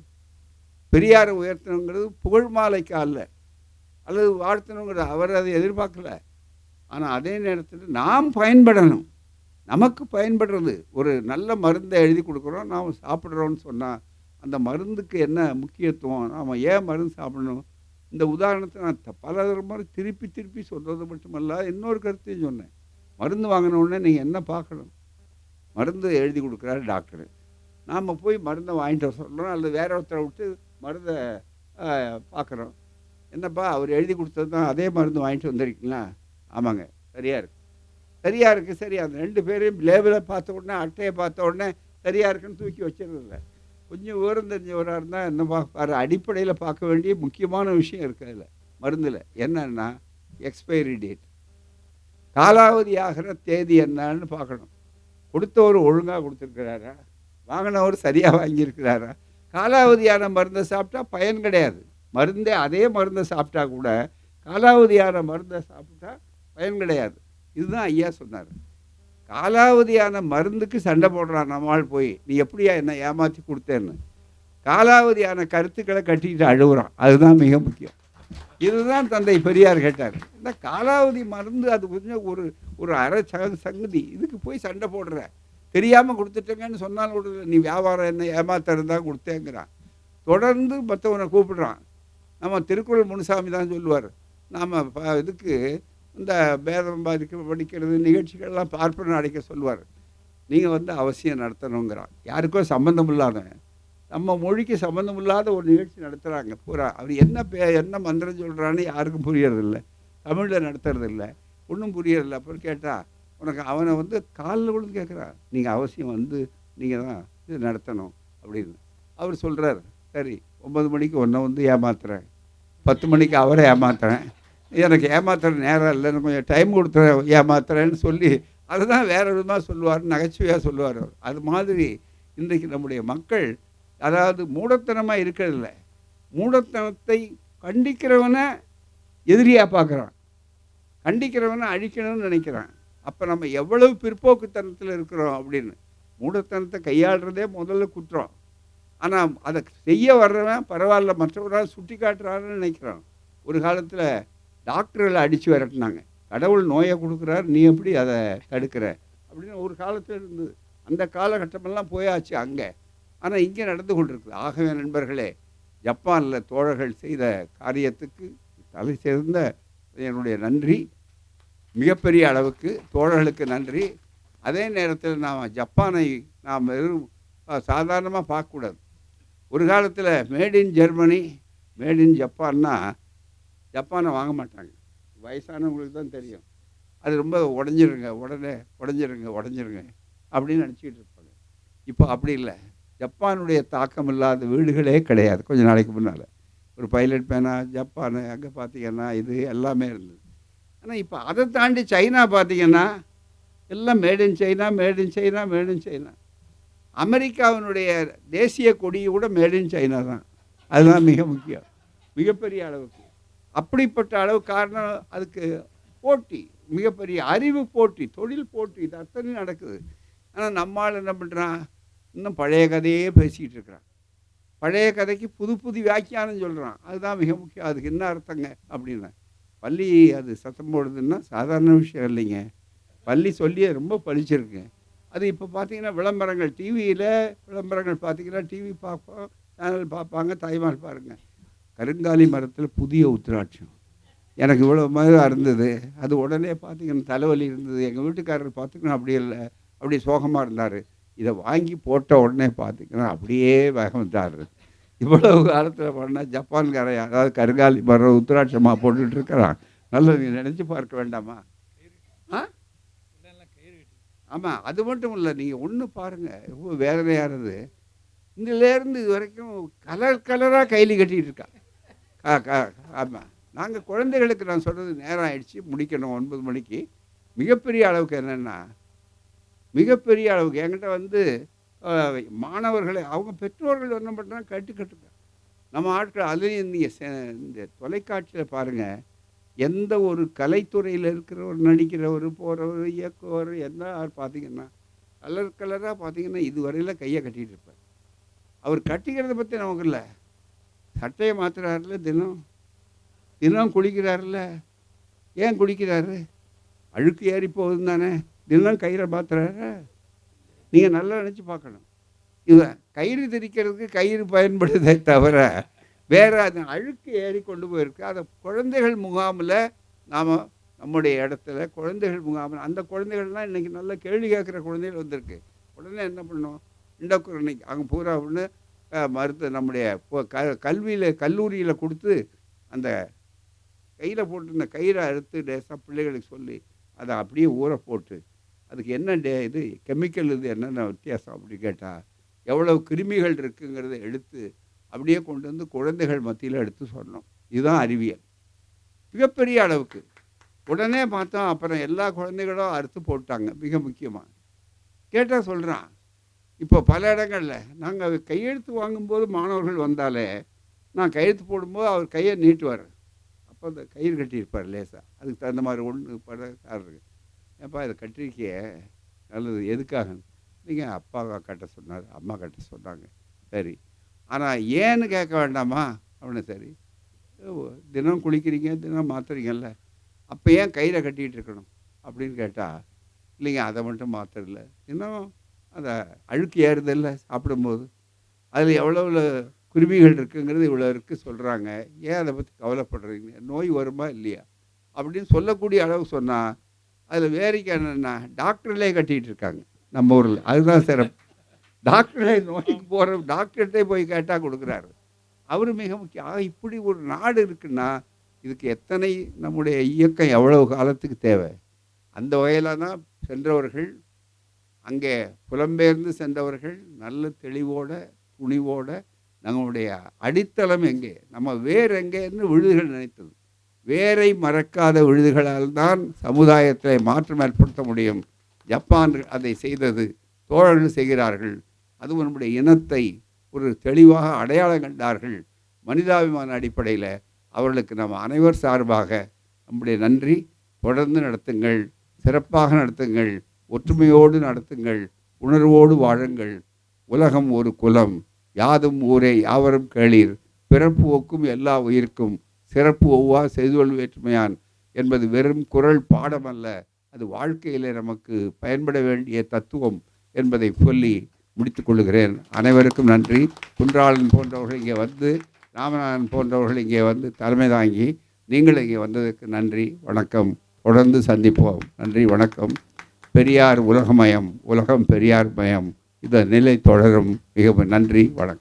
பெரியாரை உயர்த்தணுங்கிறது புகழ் மாலைக்கு அல்ல, அல்லது வாழ்த்தணுங்கிறது அவர் அதை எதிர்பார்க்கல. ஆனால் அதே நேரத்தில் நாம் பயன்படணும், நமக்கு பயன்படுறது. ஒரு நல்ல மருந்தை எழுதி கொடுக்குறோம், நாம் சாப்பிட்றோன்னு சொன்னால் அந்த மருந்துக்கு என்ன முக்கியத்துவம், நாம் ஏன் மருந்து சாப்பிடணும். இந்த உதாரணத்தை நான் பல முறை திருப்பி சொல்கிறது மட்டுமல்ல, இன்னொரு கருத்தையும் சொன்னேன். மருந்து வாங்கின உடனே நீங்கள் என்ன பார்க்கணும், மருந்து எழுதி கொடுக்குறாரு டாக்டரு. நாம் போய் மருந்தை வாங்கிட்டு வர சொல்கிறோம், அல்லது வேற ஒருத்தரை விட்டு மருந்தை பார்க்குறோம். என்னப்பா அவர் எழுதி கொடுத்தது தான் அதே மருந்து வாங்கிட்டு வந்திருக்கீங்களா? ஆமாங்க, சரியாக இருக்குது. சரியாக இருக்குது. சரி, அந்த 2 பேரையும் லேபிளை பார்த்த உடனே, அட்டையை பார்த்த உடனே சரியாக இருக்குன்னு தூக்கி வச்சிடறதில்ல. கொஞ்சம் விவரம் தெரிஞ்சவராக இருந்தால் என்ன பார்ப்பார், அடிப்படையில் பார்க்க வேண்டிய முக்கியமான விஷயம் இருக்குது அதில், மருந்தில் என்னன்னா எக்ஸ்பைரி டேட், காலாவதி ஆகிற தேதி என்னன்னு பார்க்கணும். கொடுத்தவர் ஒழுங்காக கொடுத்துருக்கிறாரா, வாங்கினவர் சரியாக வாங்கியிருக்கிறாரா? காலாவதியான மருந்தை சாப்பிட்டா பயன் கிடையாது. மருந்தே அதே மருந்தை சாப்பிட்டா கூட காலாவதியான மருந்தை சாப்பிட்டா பயன் கிடையாது. இதுதான் ஐயா சொன்னார். காலாவதியான மருந்துக்கு சண்டை போடுறான் நம்மால் போய், நீ எப்படியா என்ன ஏமாற்றி கொடுத்தேன்னு. காலாவதியான கருத்துக்களை கட்டிக்கிட்டு அழுகுறான். அதுதான் மிக முக்கியம். இதுதான் தந்தை பெரியார் கேட்டார். இந்த காலாவதி மருந்து அது கொஞ்சம் ஒரு அரை சங்கதி, இதுக்கு போய் சண்டை போடுற, தெரியாமல் கொடுத்துட்டேங்கன்னு சொன்னாலும் விடுறது, நீ வியாபாரம் என்ன ஏமாத்துறது தான் கொடுத்தேங்கிறான். தொடர்ந்து மற்றவனை கூப்பிடுறான். நம்ம திருக்குறள் முனுசாமி தான் சொல்லுவார், நாம் இதுக்கு இந்த பேதம் படிக்கிறது நிகழ்ச்சிகள்லாம் பார்ப்பன அடைக்க சொல்லுவார். நீங்கள் அவசியம் நடத்தணுங்கிறான். யாருக்கோ சம்பந்தம் இல்லாதவன், நம்ம மொழிக்கு சம்பந்தம் இல்லாத ஒரு நிகழ்ச்சி நடத்துகிறாங்க பூரா. அவர் என்ன மந்திரம் சொல்கிறான்னு யாருக்கும் புரியறதில்ல, தமிழில் நடத்துறதில்ல, ஒன்றும் புரியறதில்ல. அப்புறம் கேட்டால் உனக்கு அவனை காலில் விழுந்து கேட்குறான், நீங்கள் அவசியம் நீங்கள் தான் இது நடத்தணும் அப்படின்னு. அவர் சொல்கிறார், சரி 9 மணிக்கு ஒன்றை ஏமாத்துறேன், 10 மணிக்கு அவரை ஏமாத்துறேன், எனக்கு ஏமாத்துற நேரம் இல்லை, கொஞ்சம் டைம் கொடுத்துறேன் ஏமாத்துறேன்னு சொல்லி அதுதான் வேறு விதமாக சொல்லுவார், நகைச்சுவையாக சொல்லுவார் அவர். அது மாதிரி இன்றைக்கு நம்முடைய மக்கள் அதாவது மூடத்தனமாக இருக்கிறதில்ல, மூடத்தனத்தை கண்டிக்கிறவனை எதிரியாக பார்க்குறான், கண்டிக்கிறவனை அழிக்கணும்னு நினைக்கிறான். அப்போ நம்ம எவ்வளவு பிற்போக்குத்தனத்தில் இருக்கிறோம் அப்படின்னு. மூடத்தனத்தை கையாளுறதே முதல்ல குற்றம். ஆனால் அதை செய்ய வர்றவன் பரவாயில்ல, மற்றவரால் சுட்டி காட்டுறாருன்னு நினைக்கிறான். ஒரு காலத்தில் டாக்டர்களை அடித்து விரட்டினாங்க, கடவுள் நோயை கொடுக்குறாரு, நீ எப்படி அதை தடுக்கிற அப்படின்னு ஒரு காலத்தில் இருந்தது. அந்த காலகட்டமெல்லாம் போயாச்சு அங்கே. ஆனால் இங்கே நடந்து கொண்டிருக்குது. ஆகவே நண்பர்களே, ஜப்பானில் தோழர்கள் செய்த காரியத்துக்கு தலை சேர்ந்த என்னுடைய நன்றி, மிகப்பெரிய அளவுக்கு தோழர்களுக்கு நன்றி. அதே நேரத்தில் நாம் ஜப்பானை நாம் வெறும் சாதாரணமாக பார்க்கக்கூடாது. ஒரு காலத்தில் made in Germany, made in ஜப்பான்னா ஜப்பானை வாங்க மாட்டாங்க. வயசானவங்களுக்கு தான் தெரியும். அது ரொம்ப உடஞ்சிருங்க அப்படின்னு நினச்சிக்கிட்டு இருப்பாங்க. இப்போ அப்படி இல்லை. ஜப்பானுடைய தாக்கம் இல்லாத வீடுகளே கிடையாது. கொஞ்சம் நாளைக்கு முன்னால் ஒரு பைலட் பேனா ஜப்பானு, அங்கே பார்த்திங்கன்னா இது எல்லாமே இருந்தது. ஆனால் இப்போ அதை தாண்டி சைனா பார்த்திங்கன்னா எல்லாம் மேட் இன் சைனா. அமெரிக்காவினுடைய தேசிய கொடி கூட மேட் இன் சைனா தான். அதுதான் மிக முக்கியம், மிகப்பெரிய அளவுக்கு. அப்படிப்பட்ட அளவு காரணம் அதுக்கு போட்டி, மிகப்பெரிய அறிவு போட்டி, தொழில் போட்டி, இது அத்தனை நடக்குது. ஆனால் நம்மால் என்ன பண்ணுறான், இன்னும் பழைய கதையே பேசிக்கிட்டு இருக்கிறான். பழைய கதைக்கு புது வியாக்கியானம் சொல்கிறான். அதுதான் மிக முக்கியம். அதுக்கு என்ன அர்த்தங்க அப்படின்னா, பள்ளி அது சத்தம் போடுதுன்னா சாதாரண விஷயம் இல்லைங்க. பள்ளி சொல்லி ரொம்ப பழிச்சிருக்கு. அது இப்போ பார்த்திங்கன்னா விளம்பரங்கள், டிவியில் விளம்பரங்கள் பார்த்திங்கன்னா, டிவி பார்ப்போம், சேனல் பார்ப்பாங்க, தாய்மார் பாருங்கள், கருங்காலி மரத்தில் புதிய உத்திராட்சம், எனக்கு இவ்வளோ மாதிரி இருந்தது. அது உடனே பார்த்திங்கன்னா தலைவலி இருந்தது. எங்கள் வீட்டுக்காரர் பார்த்திங்கன்னா அப்படி இல்லை, அப்படி சோகமாக இருந்தார். இதை வாங்கி போட்ட உடனே பார்த்திங்கன்னா அப்படியே வேகம்ட்டார். இவ்வளவு காலத்தில் பண்ணால் ஜப்பான்காரன் அதாவது கருங்காலி மரம் உத்திராட்சமாக போட்டுட்ருக்கிறான். நல்லது, நினச்சி பார்க்க வேண்டாமா? ஆமாம், அது மட்டும் இல்லை, நீங்கள் ஒன்று பாருங்கள், ரொம்ப வேதனையானது. இதிலேருந்து இது வரைக்கும் கலராக கைலி கட்டிகிட்டு இருக்கா. ஆமாம், நாங்கள் குழந்தைகளுக்கு நான் சொல்கிறது நேரம் ஆகிடுச்சு, முடிக்கணும் 9 மணிக்கு. மிகப்பெரிய அளவுக்கு என்னென்னா, மிகப்பெரிய அளவுக்கு என்கிட்ட மாணவர்களை அவங்க பெற்றோர்கள் என்ன பண்ணுறாங்க, கட்டுங்க நம்ம ஆட்கள். அதுலேயும் நீங்கள் இந்த தொலைக்காட்சியில் பாருங்கள், எந்த ஒரு கலைத்துறையில் இருக்கிறவர், நடிக்கிறவர், போகிறவர், இயக்குவர், என்ன பார்த்திங்கன்னா கலராக பார்த்திங்கன்னா இதுவரையில் கையை கட்டிகிட்டு இருப்பார். அவர் கட்டிக்கிறத பற்றி நமக்கு இல்லை, சட்டையை மாற்றுறாருல, தினம் குளிக்கிறாருல. ஏன் குளிக்கிறாரு? அழுக்கு ஏறி போகுதுன்னு தானே தினம் கயிறை மாற்றுறாரு. நீங்கள் நல்லா நினச்சி பார்க்கணும். இவன் கயிறு திரிக்கிறதுக்கு கயிறு பயன்படுதே தவிர வேறு அது அழுக்கு ஏறி கொண்டு போயிருக்கு. அதை குழந்தைகள் முகாமில் நாம் நம்முடைய இடத்துல குழந்தைகள் முகாமில், அந்த குழந்தைகள்லாம் இன்றைக்கி நல்ல கேள்வி கேட்குற குழந்தைகள் வந்திருக்கு. உடனே என்ன பண்ணோம், இண்டோக்ரைனிக் அங்கே பூரா ஒன்று நம்முடைய கல்வியில் கல்லூரியில் கொடுத்து அந்த கையில் போட்டிருந்த கயிறை அறுத்து லேசாக பிள்ளைகளுக்கு சொல்லி அதை அப்படியே ஊற போட்டு அதுக்கு என்ன இது கெமிக்கல் இது என்னென்ன வித்தியாசம் அப்படி கேட்டால் எவ்வளவு கிருமிகள் இருக்குங்கிறத எடுத்து அப்படியே கொண்டு வந்து குழந்தைகள் மத்தியில் எடுத்து சொன்னோம். இதுதான் அறிவியல். மிகப்பெரிய அளவுக்கு உடனே பார்த்தோம். அப்புறம் எல்லா குழந்தைகளும் அறுத்து போட்டாங்க. மிக முக்கியமாக கேட்டால் சொல்கிறான், இப்போ பல இடங்களில் நாங்கள் கையெழுத்து வாங்கும்போது மாணவர்கள் வந்தாலே நான் கையெழுத்து போடும்போது அவர் கையை நீட்டுவார். அப்போ அந்த கயிறு கட்டியிருப்பார் லேசாக. அதுக்கு தகுந்த மாதிரி ஒன்று படக்காரருக்கு, ஏப்பா இதை கட்டிருக்கிய நல்லது எதுக்காக? நீங்கள் அப்பா கட்ட சொன்னார், அம்மா கட்ட சொன்னாங்க. சரி, ஆனால் ஏன்னு கேட்க வேண்டாமா? அவனை சரி, தினம் குளிக்கிறீங்க, தினம் மாற்றுறீங்கல்ல, அப்போ ஏன் கயிறை கட்டிகிட்டு இருக்கணும் அப்படின்னு கேட்டால், இல்லைங்க அதை மட்டும் மாத்திரல, இன்னும் அதை அழுக்கு ஏறுதில்ல சாப்பிடும்போது, அதில் எவ்வளோ குருவிகள் இருக்குங்கிறது இவ்வளோ இருக்குது சொல்கிறாங்க, ஏன் அதை பற்றி கவலைப்படுறீங்க, நோய் வருமா இல்லையா அப்படின்னு சொல்லக்கூடிய அளவு சொன்னால், அதில் வேடிக்கை என்னென்னா டாக்டர்லே கட்டிகிட்டு இருக்காங்க நம்ம ஊரில். அதுதான் சிறப்பு. டாக்டரே நோய்க்கு போகிற டாக்டர்கிட்டே போய் கேட்டால் கொடுக்குறாரு. அவர் மிக முக்கியம். இப்படி ஒரு நாடு இருக்குன்னா இதுக்கு எத்தனை நம்முடைய இயக்கம் எவ்வளவு காலத்துக்கு தேவை. அந்த வகையில் தான் சென்றவர்கள், அங்கே புலம்பெயர்ந்து சென்றவர்கள் நல்ல தெளிவோட துணிவோட நம்முடைய அடித்தளம் எங்கே, நம்ம வேர் எங்கேன்னு விழுதுகள் நினைத்தது. வேரை மறக்காத விழுதுகளால் தான் சமுதாயத்தில் மாற்றம் ஏற்படுத்த முடியும். ஜப்பான் அதை செய்தது, தோழர்கள் செய்கிறார்கள். அதுவும் நம்முடைய இனத்தை ஒரு தெளிவாக அடையாளம் கண்டார்கள். மனிதாபிமான அடிப்படையில் அவர்களுக்கு நம்ம அனைவர் சார்பாக நம்முடைய நன்றி. தொடர்ந்து நடத்துங்கள், சிறப்பாக நடத்துங்கள், ஒற்றுமையோடு நடத்துங்கள், உணர்வோடு வாழுங்கள். உலகம் ஒரு குலம், யாதும் ஊரே யாவரும் கேளீர், பிறப்பு ஒக்கும் எல்லா உயிர்க்கும் சிறப்பு ஒவ்வா செய்துகொள் வேற்றுமையான் என்பது வெறும் குறள் பாடமல்ல, அது வாழ்க்கையில் நமக்கு பயன்பட வேண்டிய தத்துவம் என்பதை சொல்லி முடித்துக் கொள்கிறேன். அனைவருக்கும் நன்றி. குன்றாளன் போன்றவர்கள் இங்கே வந்து, ராமநாதன் போன்றவர்கள் இங்கே வந்து தலைமை தாங்கி நீங்கள் இங்கே வந்ததற்கு நன்றி, வணக்கம். தொடர்ந்து சந்திப்போம். நன்றி, வணக்கம். பெரியார் உலகமயம், உலகம் பெரியார் மயம். இந்த நிலை தொடரும். மிக நன்றி, வணக்கம்.